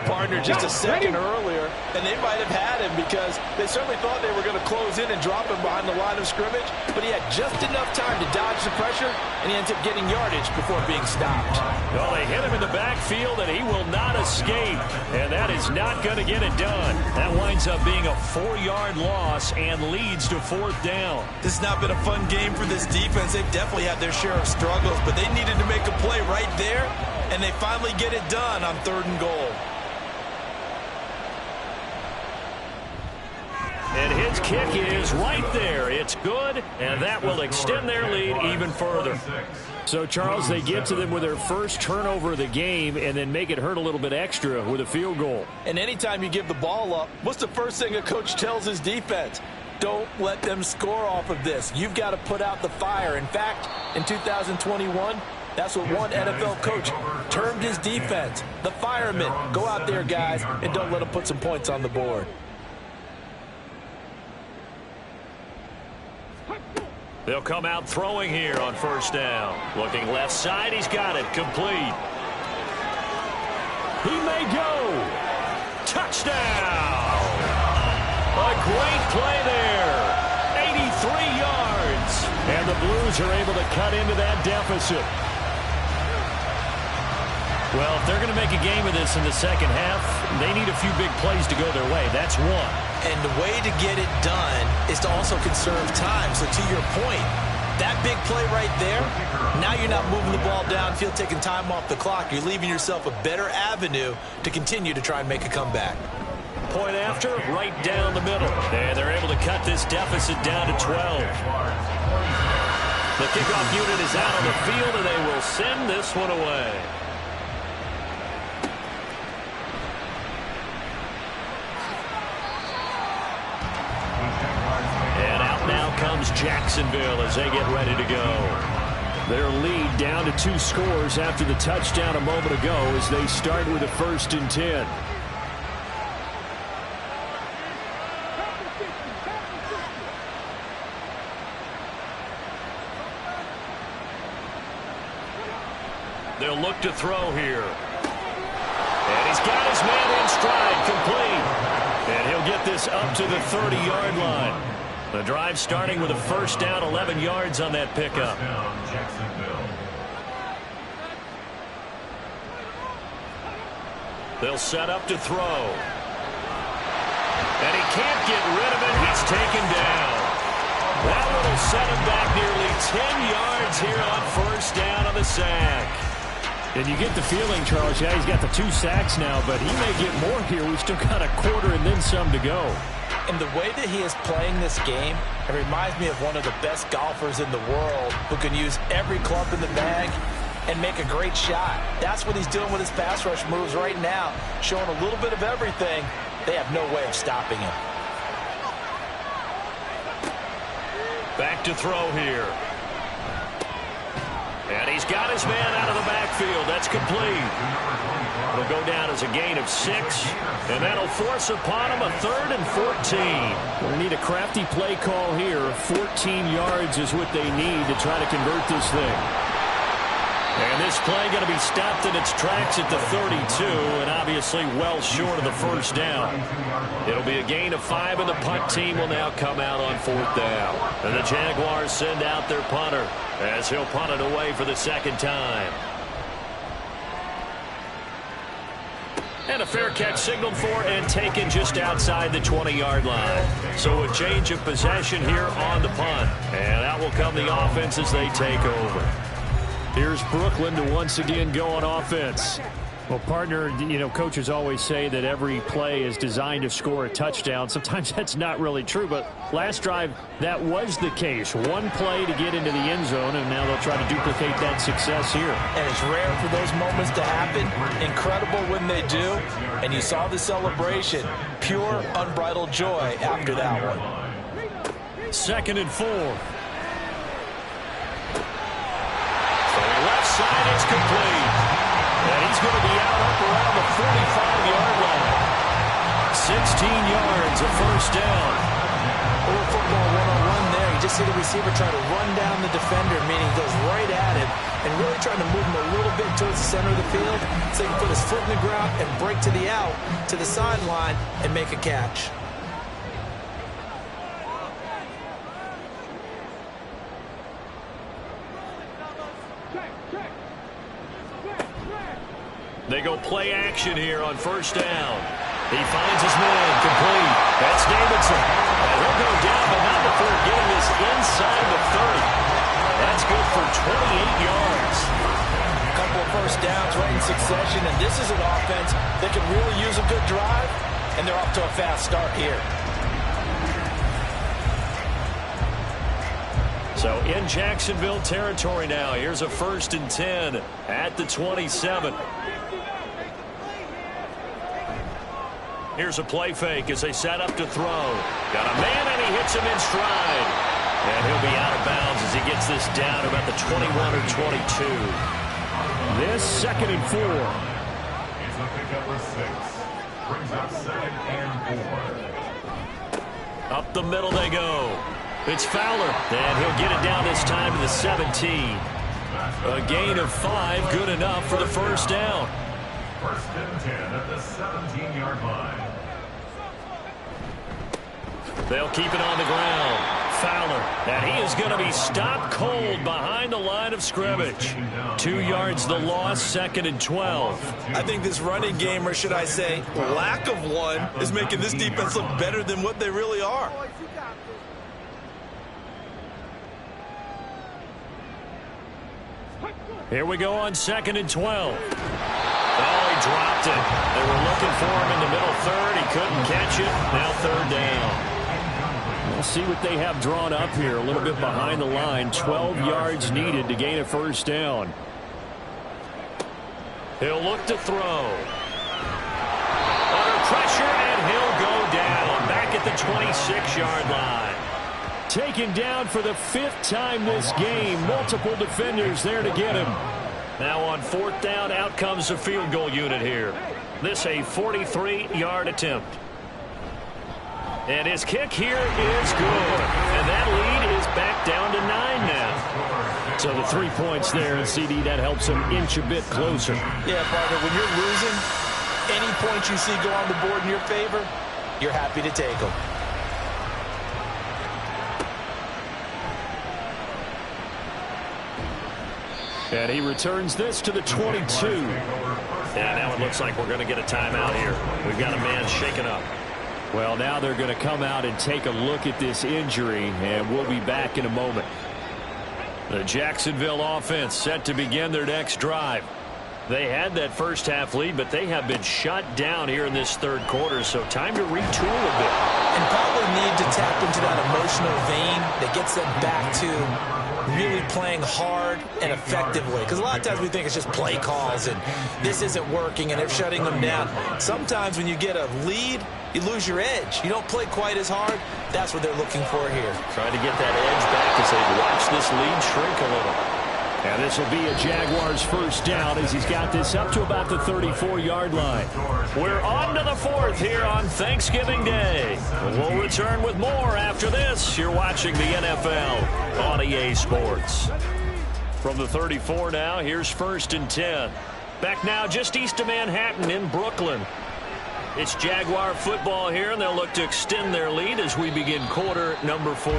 Partner just a second earlier, and they might have had him because they certainly thought they were going to close in and drop him behind the line of scrimmage, but he had just enough time to dodge the pressure, and he ends up getting yardage before being stopped. Well, they hit him in the backfield, and he will not escape, and that is not going to get it done. That winds up being a 4-yard loss and leads to 4th down. This has not been a fun game for this defense. They've definitely had their share of struggles, but they needed to make a play right there, and they finally get it done on 3rd and goal. And his kick is right there. It's good, and that will extend their lead even further. So, Charles, they get to them with their first turnover of the game and then make it hurt a little bit extra with a field goal. And anytime you give the ball up, what's the first thing a coach tells his defense? Don't let them score off of this. You've got to put out the fire. In fact, in 2021, that's what one NFL coach termed his defense. The firemen. Go out there, guys, and don't let them put some points on the board. They'll come out throwing here on 1st down. Looking left side, he's got it. Complete. He may go. Touchdown. A great play there. 83 yards. And the Blues are able to cut into that deficit. Well, if they're going to make a game of this in the second half, they need a few big plays to go their way. That's one. And the way to get it done is to also conserve time. So to your point, that big play right there, now you're not moving the ball downfield, taking time off the clock. You're leaving yourself a better avenue to continue to try and make a comeback. Point after, right down the middle. And they're able to cut this deficit down to 12. The kickoff unit is out on the field, and they will send this one away. Comes Jacksonville as they get ready to go. Their lead down to 2 scores after the touchdown a moment ago as they start with a 1st and 10. They'll look to throw here. And he's got his man in stride, complete. And he'll get this up to the 30-yard line. The drive starting with a 1st down, 11 yards on that pickup. They'll set up to throw. And he can't get rid of it. He's taken down. That will set him back nearly 10 yards here on first down on the sack. And you get the feeling, Charles, yeah, he's got the 2 sacks now, but he may get more here. We've still got a quarter and then some to go. And the way that he is playing this game, it reminds me of one of the best golfers in the world who can use every club in the bag and make a great shot. That's what he's doing with his pass rush moves right now, showing a little bit of everything. They have no way of stopping him. Back to throw here. And he's got his man out of the backfield. That's complete. It'll go down as a gain of 6, and that'll force upon him a 3rd and 14. They need a crafty play call here. 14 yards is what they need to try to convert this thing. And this play going to be stopped in its tracks at the 32, and obviously well short of the first down. It'll be a gain of 5, and the punt team will now come out on 4th down. And the Jaguars send out their punter as he'll punt it away for the 2nd time. And a fair catch signaled for and taken just outside the 20-yard line. So a change of possession here on the punt. And out will come the offense as they take over. Here's Brooklyn to once again go on offense. Well, partner, you know, coaches always say that every play is designed to score a touchdown. Sometimes that's not really true, but last drive, that was the case. One play to get into the end zone, and now they'll try to duplicate that success here. And it's rare for those moments to happen. Incredible when they do. And you saw the celebration. Pure, unbridled joy after that one. 2nd and 4. Left side, it's complete. And he's going to be out up around the 45-yard line. 16 yards, a first down. A little football one-on-one there. You just see the receiver try to run down the defender, meaning he goes right at him, and really trying to move him a little bit towards the center of the field so he can put his foot in the ground and break to the out, to the sideline, and make a catch. They go play action here on first down. He finds his man, complete. That's Davidson. And he'll go down, but not before getting this inside the 30. That's good for 28 yards. A couple of first downs right in succession, and this is an offense that can really use a good drive, and they're off to a fast start here. So in Jacksonville territory now. Here's a 1st and 10 at the 27. Here's a play fake as they set up to throw. Got a man, and he hits him in stride. And he'll be out of bounds as he gets this down about the 21 or 22. This 2nd and 4. It's a pickup of 6. Brings up 2nd and 4. Up the middle they go. It's Fowler, and he'll get it down this time to the 17. A gain of 5, good enough for the first down. 1st and 10 at the 17-yard line. They'll keep it on the ground. Fowler, and he is going to be stopped cold behind the line of scrimmage. 2 yards the loss, 2nd and 12. I think this running game, or should I say lack of one, is making this defense look better than what they really are. Here we go on 2nd and 12. Oh, he dropped it. They were looking for him in the middle 3rd. He couldn't catch it. Now 3rd down. We'll see what they have drawn up here. A little bit behind the line. 12 yards needed to gain a first down. He'll look to throw. Under pressure, and he'll go down. Back at the 26-yard line. Taken down for the 5th time this game. Multiple defenders there to get him. Now on 4th down, out comes the field goal unit here. This a 43-yard attempt. And his kick here is good. And that lead is back down to 9 now. So the 3 points there, and CD, that helps him inch a bit closer. Yeah, partner, when you're losing, any points you see go on the board in your favor, you're happy to take them. And he returns this to the 22. Yeah, now it looks like we're going to get a timeout here. We've got a man shaken up. Well, now they're going to come out and take a look at this injury, and we'll be back in a moment. The Jacksonville offense set to begin their next drive. They had that first half lead, but they have been shut down here in this third quarter, so time to retool a bit. And probably need to tap into that emotional vein that gets them back to really playing hard and effectively. Because a lot of times we think it's just play calls and this isn't working and they're shutting them down. Sometimes when you get a lead, you lose your edge. You don't play quite as hard. That's what they're looking for here. Trying to get that edge back as they watch this lead shrink a little. And this will be a Jaguars first down as he's got this up to about the 34-yard line. We're on to the fourth here on Thanksgiving Day. We'll return with more after this. You're watching the NFL on EA Sports. From the 34 now, here's 1st and 10. Back now just east of Manhattan in Brooklyn. It's Jaguar football here, and they'll look to extend their lead as we begin quarter number 4.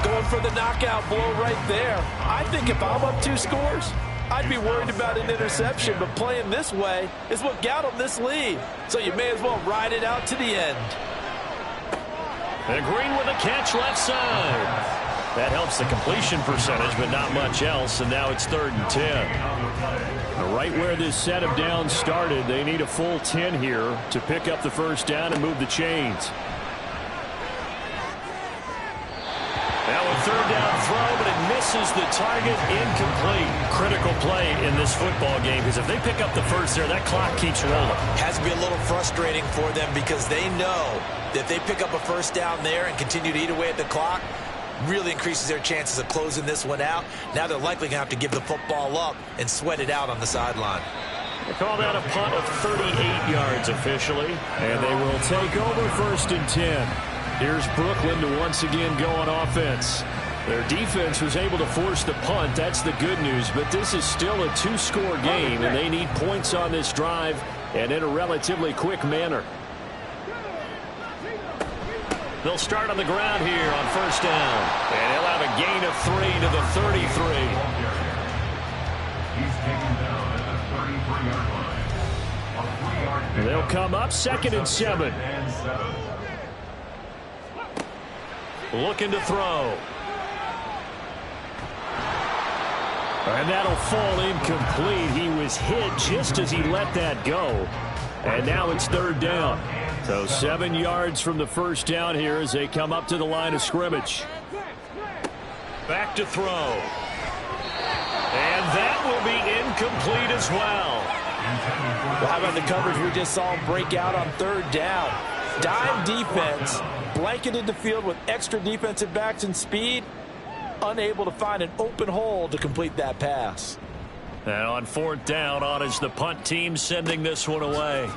Going for the knockout blow right there. I think if I'm up 2 scores, I'd be worried about an interception, but playing this way is what got them this lead. So you may as well ride it out to the end. And Green with a catch left side. That helps the completion percentage, but not much else, and now it's 3rd and 10. Right where this set of downs started, they need a full 10 here to pick up the first down and move the chains. Now a 3rd down throw, but it misses the target, incomplete. Critical play in this football game, because if they pick up the first there, that clock keeps rolling. Has to be a little frustrating for them because they know that if they pick up a first down there and continue to eat away at the clock, really increases their chances of closing this one out. Now they're likely going to have to give the football up and sweat it out on the sideline. They call that a punt of 38 yards officially, and they will take over 1st and 10. Here's Brooklyn to once again go on offense. Their defense was able to force the punt. That's the good news, but this is still a 2-score game, and they need points on this drive and in a relatively quick manner. They'll start on the ground here on 1st down, and he'll have a gain of 3 to the 33. He's taken down at the 33-yard line. They'll come up 2nd and 7. Looking to throw. And that'll fall incomplete. He was hit just as he let that go. And now it's 3rd down. So 7 yards from the first down here as they come up to the line of scrimmage. Back to throw. And that will be incomplete as well. Well, how about the coverage we just saw him break out on 3rd down? Dime defense, blanketed the field with extra defensive backs and speed, unable to find an open hole to complete that pass. And on 4th down, on is the punt team sending this one away.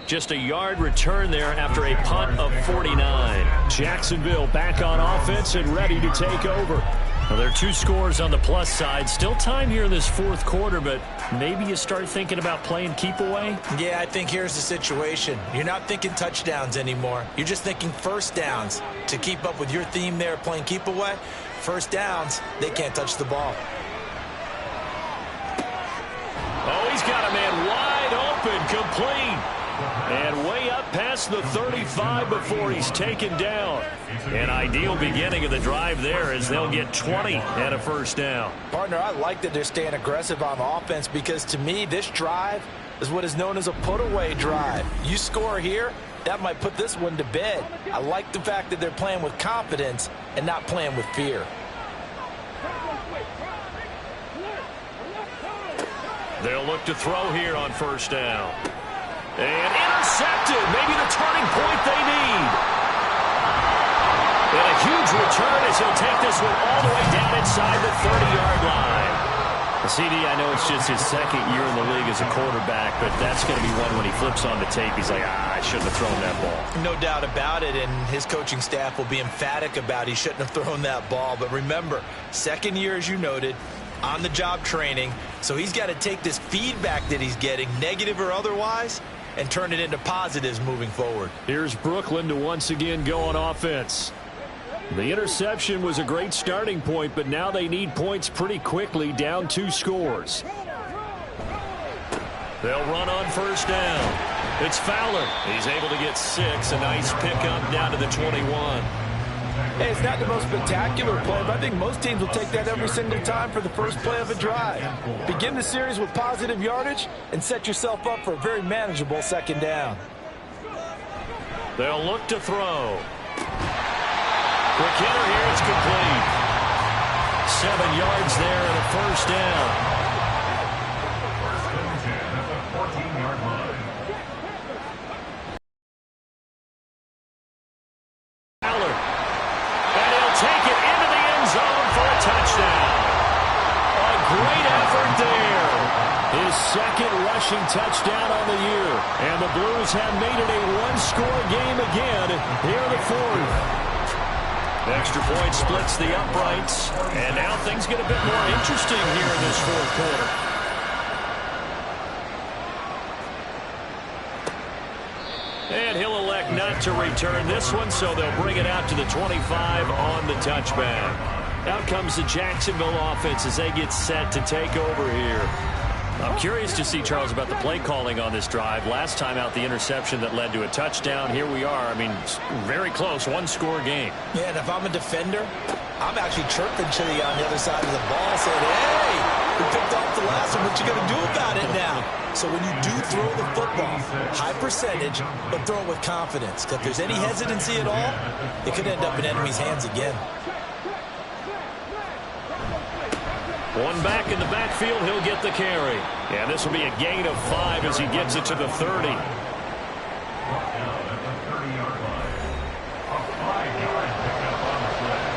Just a yard return there after a punt of 49. Jacksonville back on offense and ready to take over. Well, there are 2 scores on the plus side. Still time here in this 4th quarter, but maybe you start thinking about playing keep away? Yeah, I think here's the situation. You're not thinking touchdowns anymore. You're just thinking first downs. To keep up with your theme there, playing keep away, first downs, they can't touch the ball. Oh, he's got a man wide open, complete. And way up past the 35 before he's taken down. An ideal beginning of the drive there as they'll get 20 and a first down. Partner, I like that they're staying aggressive on offense because to me this drive is what is known as a put-away drive. You score here, that might put this one to bed. I like the fact that they're playing with confidence and not playing with fear. They'll look to throw here on 1st down. And intercepted. Maybe the turning point they need. And a huge return as he'll take this one all the way down inside the 30-yard line. CD, I know it's just his 2nd year in the league as a quarterback, but that's going to be one when he flips on the tape. He's like, I shouldn't have thrown that ball. No doubt about it, and his coaching staff will be emphatic about he shouldn't have thrown that ball. But remember, 2nd year, as you noted, on-the-job training. So he's got to take this feedback that he's getting, negative or otherwise, and turn it into positives moving forward. Here's Brooklyn to once again go on offense. The interception was a great starting point, but now they need points pretty quickly, down 2 scores. They'll run on first down. It's Fowler. He's able to get 6. A nice pickup down to the 21. Hey, it's not the most spectacular play, but I think most teams will take that every single time for the first play of a drive. Begin the series with positive yardage and set yourself up for a very manageable second down. They'll look to throw. Quick hitter here, it's complete. 7 yards there and a first down. First and 10 at the 14-yard line. Fowler. And he'll take it into the end zone for a touchdown. A great effort there. His second rushing touchdown on the year. And the Blues have made it a one-score game again here in the fourth. Extra point splits the uprights. And now things get a bit more interesting here in this fourth quarter. And he'll elect not to return this one, so they'll bring it out to the 25 on the touchback. Out comes the Jacksonville offense as they get set to take over here. I'm curious to see, Charles, about the play calling on this drive. Last time out, the interception that led to a touchdown. Here we are. I mean, very close, one-score game. Yeah, and if I'm a defender, I'm actually chirping to you on the other side of the ball, saying, hey, we picked off the last one. What you going to do about it now? So when you do throw the football, high percentage, but throw it with confidence. Because if there's any hesitancy at all, it could end up in enemy's hands again. One back in the backfield, he'll get the carry. Yeah, this will be a gain of 5 as he gets it to the 30. Down at the 30-yard line. A 5-yard pickup on the play.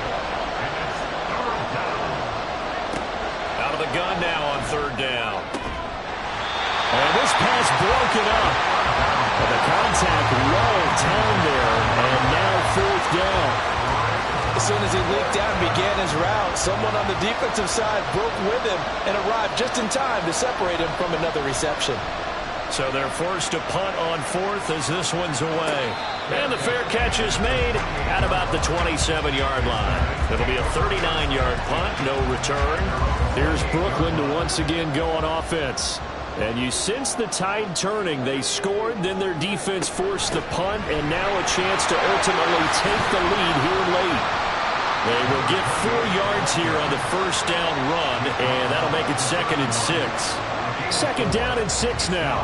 And it's third down. Out of the gun now on third down. And this pass broken up. And the contact well timed there. And now fourth down. As soon as he leaped down and began his route, someone on the defensive side broke with him and arrived just in time to separate him from another reception. So they're forced to punt on fourth as this one's away. And the fair catch is made at about the 27-yard line. It'll be a 39-yard punt, no return. Here's Brooklyn to once again go on offense. And you sense the tide turning. They scored, then their defense forced the punt, and now a chance to ultimately take the lead here late. They will get 4 yards here on the first down run, and that'll make it 2nd and 6. 2nd down and 6 now.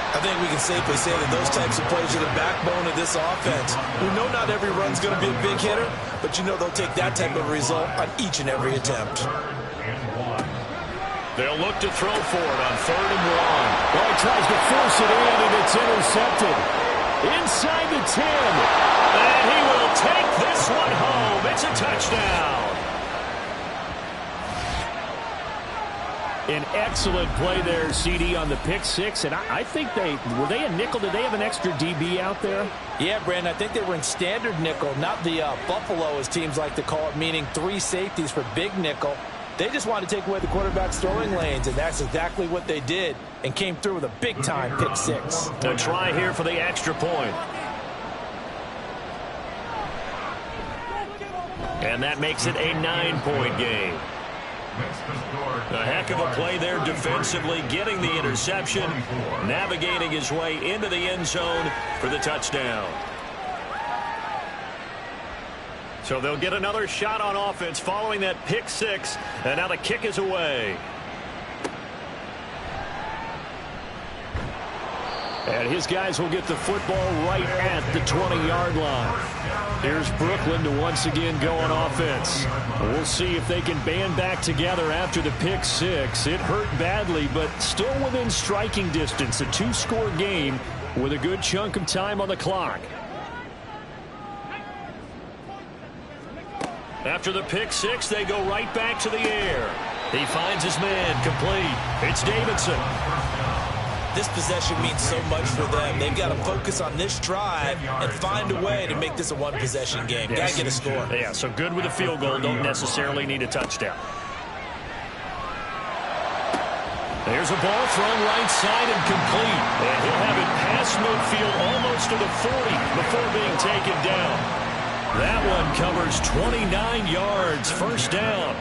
I think we can safely say that those types of plays are the backbone of this offense. We know not every run's going to be a big hitter, but you know they'll take that type of result on each and every attempt. They'll look to throw for it on 3rd and 1. Well, he tries to force it in, and it's intercepted. Inside the 10. And he will take this one home. It's a touchdown. An excellent play there, CD, on the pick 6. And I think were they a nickel? Did they have an extra DB out there? Yeah, Brandon, I think they were in standard nickel, not the Buffalo, as teams like to call it, meaning 3 safeties for big nickel. They just wanted to take away the quarterback's throwing lanes, and that's exactly what they did, and came through with a big-time pick 6. A try here for the extra point. And that makes it a 9-point game. A heck of a play there defensively, getting the interception, navigating his way into the end zone for the touchdown. So they'll get another shot on offense following that pick 6, and now the kick is away. And his guys will get the football right at the 20-yard line. Here's Brooklyn to once again go on offense. We'll see if they can band back together after the pick 6. It hurt badly, but still within striking distance. A 2-score game with a good chunk of time on the clock. After the pick 6, they go right back to the air. He finds his man complete. It's Davidson. This possession means so much for them. They've got to focus on this drive and find a way to make this a one-possession game. Got to get a score. Yeah, so good with a field goal. Don't necessarily need a touchdown. There's a ball thrown right side and complete. And he'll have it past midfield almost to the 40 before being taken down. That one covers 29 yards, first down.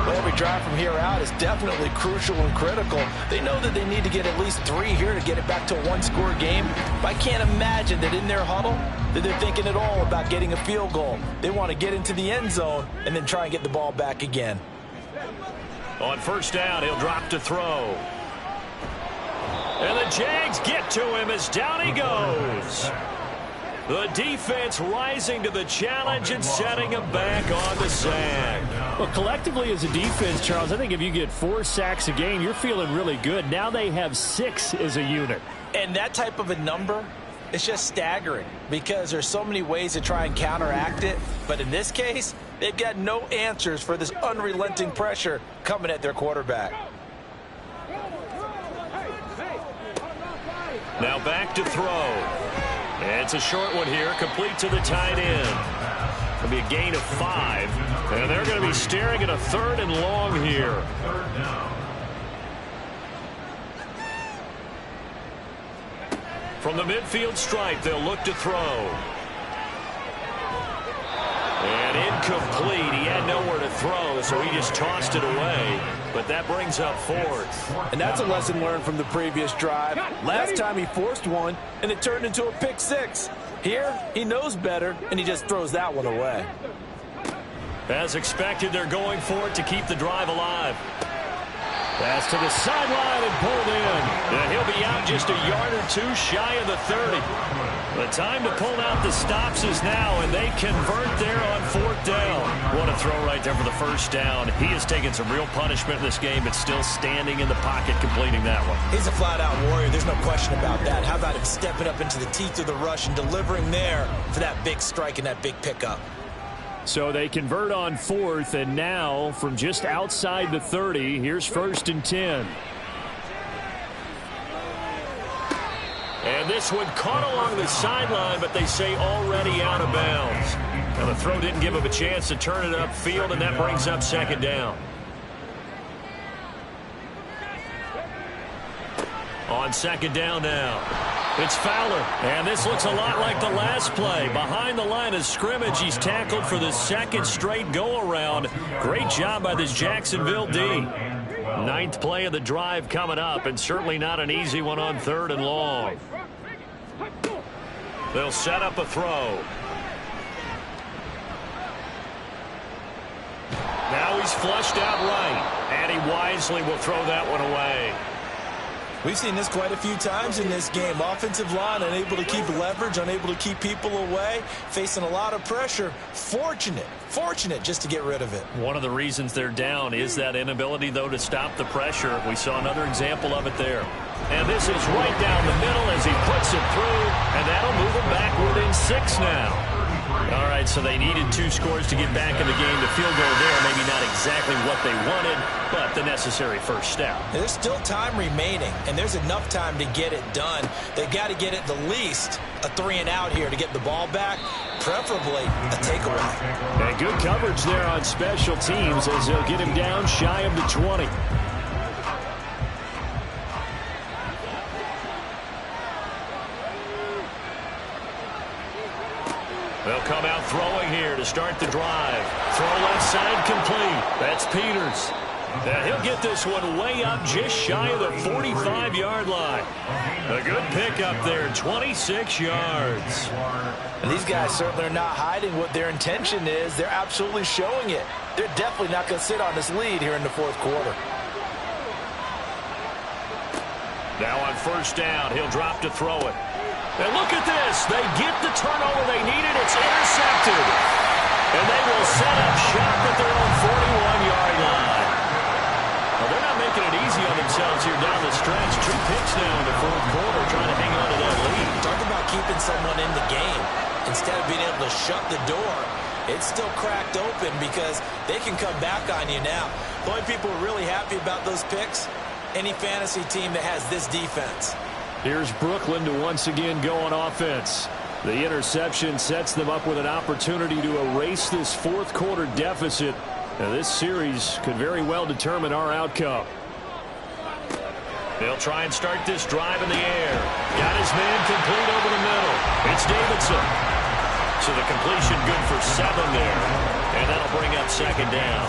Well, every drive from here out is definitely crucial and critical. They know that they need to get at least 3 here to get it back to a one-score game. But I can't imagine that in their huddle that they're thinking at all about getting a field goal. They want to get into the end zone and then try and get the ball back again. On first down, he'll drop to throw. And the Jags get to him as down he goes. The defense rising to the challenge and setting him back on the sack. Well, collectively as a defense, Charles, I think if you get 4 sacks a game, you're feeling really good. Now they have 6 as a unit. And that type of a number, it's just staggering because there's so many ways to try and counteract it. But in this case, they've got no answers for this unrelenting pressure coming at their quarterback. Now back to throw. And it's a short one here, complete to the tight end. It'll be a gain of 5. And they're going to be staring at a 3rd and long here. From the midfield stripe, they'll look to throw. And incomplete. He had nowhere to throw, so he just tossed it away. But that brings up 4th. And that's a lesson learned from the previous drive. Last time he forced one, and it turned into a pick 6. Here, he knows better, and he just throws that one away. As expected, they're going for it to keep the drive alive. Pass to the sideline and pulled in. And he'll be out just a yard or 2 shy of the 30. The time to pull out the stops is now, and they convert there on 4th down. What a throw right there for the first down. He has taken some real punishment in this game, but still standing in the pocket completing that one. He's a flat-out warrior. There's no question about that. How about him stepping up into the teeth of the rush and delivering there for that big strike and that big pickup? So they convert on 4th, and now from just outside the 30, here's 1st and 10. And this one caught along the sideline, but they say already out of bounds. Now the throw didn't give him a chance to turn it upfield, and that brings up 2nd down. On 2nd down now, it's Fowler. And this looks a lot like the last play. Behind the line of scrimmage, he's tackled for the 2nd straight go-around. Great job by this Jacksonville D. 9th play of the drive coming up, and certainly not an easy one on 3rd and long. They'll set up a throw. Now he's flushed out right, and he wisely will throw that one away. We've seen this quite a few times in this game. Offensive line unable to keep leverage, unable to keep people away, facing a lot of pressure. Fortunate just to get rid of it. One of the reasons they're down is that inability, though, to stop the pressure. We saw another example of it there. And this is right down the middle as he puts it through, and that'll move them back within 6 now. All right, so they needed 2 scores to get back in the game. The field goal there, maybe not exactly what they wanted, but the necessary first step. There's still time remaining, and there's enough time to get it done. They've got to get at the least a 3-and-out here to get the ball back, preferably a takeaway. And good coverage there on special teams as they'll get him down shy of the 20. They'll come out throwing here to start the drive. Throw left side complete. That's Peters. Now he'll get this one way up just shy of the 45-yard line. A good pickup there, 26 yards. And these guys certainly are not hiding what their intention is. They're absolutely showing it. They're definitely not going to sit on this lead here in the 4th quarter. Now on first down, he'll drop to throw it. And look at this. They get the turnover they needed. It's intercepted. And they will set up shop at their own 41-yard line. Well, they're not making it easy on themselves here down the stretch. 2 picks now in the 4th quarter trying to hang on to that lead. Talk about keeping someone in the game. Instead of being able to shut the door, it's still cracked open because they can come back on you now. The only people who are really happy about those picks, any fantasy team that has this defense. Here's Brooklyn to once again go on offense. The interception sets them up with an opportunity to erase this 4th quarter deficit. Now this series could very well determine our outcome. They'll try and start this drive in the air. Got his man complete over the middle. It's Davidson. So the completion good for 7 there. And that'll bring up second down.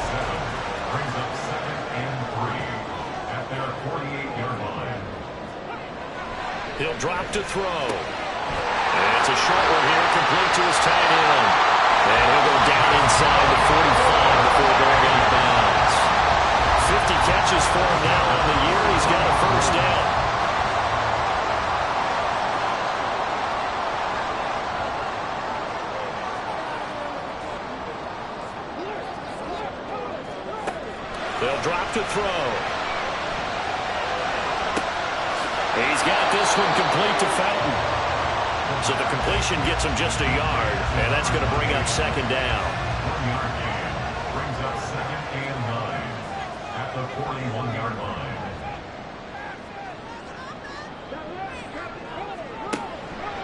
Brings up 2nd and 3 at their 48-yard line. He'll drop to throw. And it's a short one here, complete to his tight end. And he'll go down inside the 45 before going out of bounds. 50 catches for him now on the year. He's got a first down. They'll drop to throw. He's got this one complete to Fountain. So the completion gets him just a yard, and that's going to bring up second down. 1-yard gain brings up 2nd and 9 at the 41-yard line.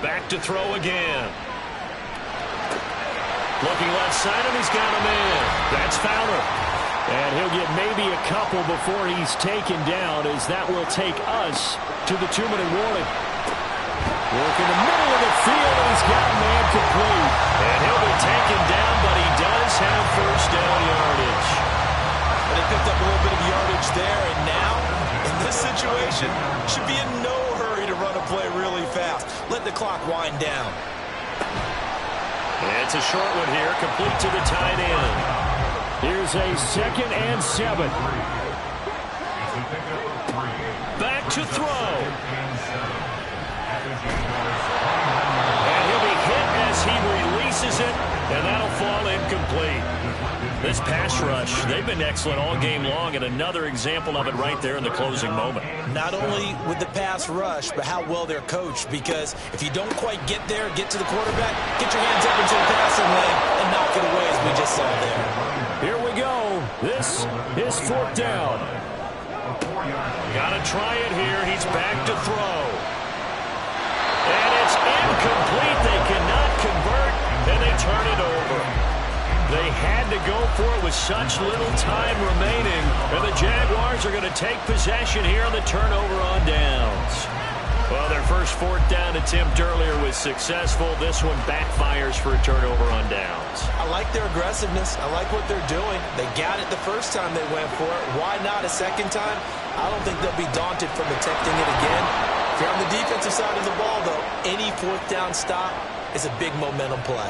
Back to throw again. Looking left side, and he's got him in. That's Fowler. And he'll get maybe a couple before he's taken down, as that will take us to the 2-minute warning. Work in the middle of the field, and he's got a man complete. And he'll be taken down, but he does have first down yardage. And they picked up a little bit of yardage there, and now, in this situation, should be in no hurry to run a play really fast. Let the clock wind down. And it's a short one here, complete to the tight end. Here's a 2nd and 7. Back to throw. And he'll be hit as he releases it, and that'll fall incomplete. This pass rush, they've been excellent all game long, and another example of it right there in the closing moment. Not only with the pass rush, but how well they're coached, because if you don't quite get there, get to the quarterback, get your hands up into the passing lane and knock it away, as we just saw there. Here we go. This is 4th down. Gotta try it here. He's back to throw. And it's incomplete. They cannot convert, and they turn it over. They had to go for it with such little time remaining, and the Jaguars are going to take possession here on the turnover on downs. Well, their first 4th down attempt earlier was successful. This one backfires for a turnover on downs. I like their aggressiveness. I like what they're doing. They got it the first time they went for it. Why not a second time? I don't think they'll be daunted from attempting it again. If you're on the defensive side of the ball, though, any 4th down stop is a big momentum play.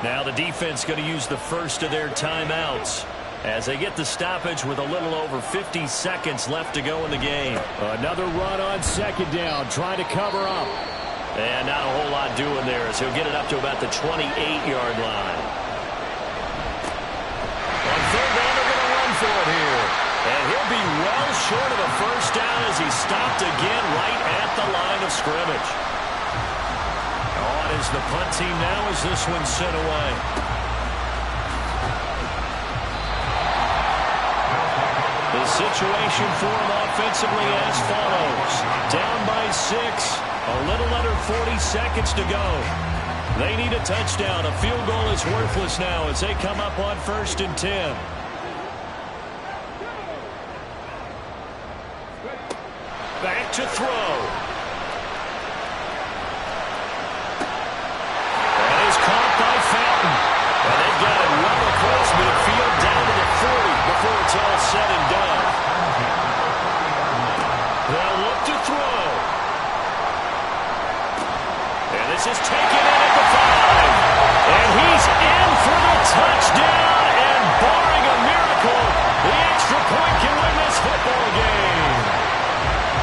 Now the defense going to use the first of their timeouts as they get the stoppage with a little over 50 seconds left to go in the game. Another run on 2nd down, trying to cover up. And not a whole lot doing there as he'll get it up to about the 28-yard line. On 3rd down, they're going to run for it here. And he'll be well short of the first down as he's stopped again right at the line of scrimmage. On is the punt team now as this one's sent away. The situation for him offensively as follows. Down by 6. A little under 40 seconds to go. They need a touchdown. A field goal is worthless now as they come up on 1st and 10. Back to throw. And he's caught by Fountain. And they've got it well across midfield down to the 40 before it's all said and done. They'll look to throw. And this is taken in at the 5. And he's in for the touchdown. And barring a miracle, the extra point can win this football game.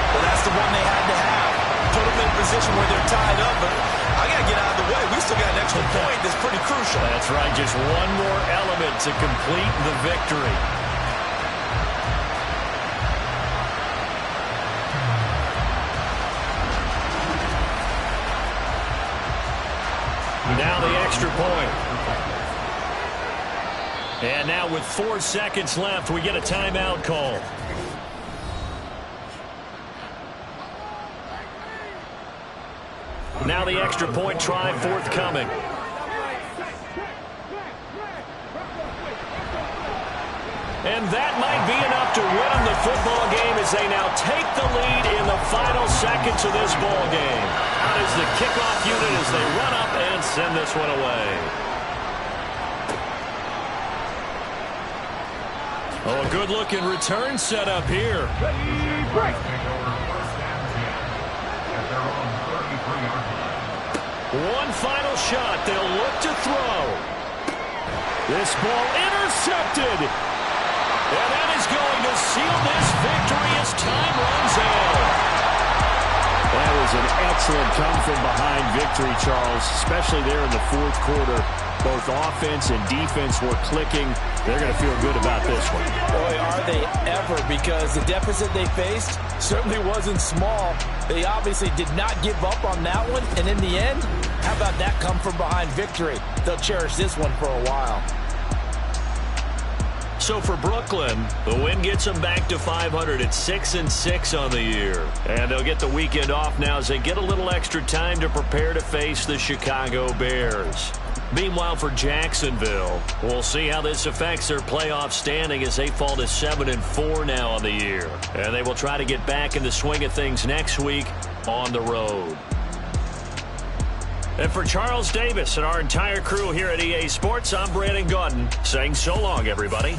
Well, that's the one they had to have. Put them in a position where they're tied up, but I got to get out of the way. We still got an extra point that's pretty crucial. That's right. Just one more element to complete the victory. Now the extra point. And now with 4 seconds left, we get a timeout call. Now the extra point try forthcoming. And that might be enough to win them the football game as they now take the lead in the final seconds of this ball game. Out is the kickoff unit as they run up and send this one away. Oh, a good-looking return setup here. One final shot. They'll look to throw. This ball intercepted. And that is going to seal this victory as time runs out. That was an excellent come-from-behind victory, Charles, especially there in the fourth quarter. Both offense and defense were clicking. They're going to feel good about this one. Boy, are they ever, because the deficit they faced certainly wasn't small. They obviously did not give up on that one, and in the end, how about that come-from-behind victory? They'll cherish this one for a while. So for Brooklyn, the win gets them back to 500 at 6-6 on the year. And they'll get the weekend off now as they get a little extra time to prepare to face the Chicago Bears. Meanwhile, for Jacksonville, we'll see how this affects their playoff standing as they fall to 7-4 now on the year. And they will try to get back in the swing of things next week on the road. And for Charles Davis and our entire crew here at EA Sports, I'm Brandon Gaudin saying so long, everybody.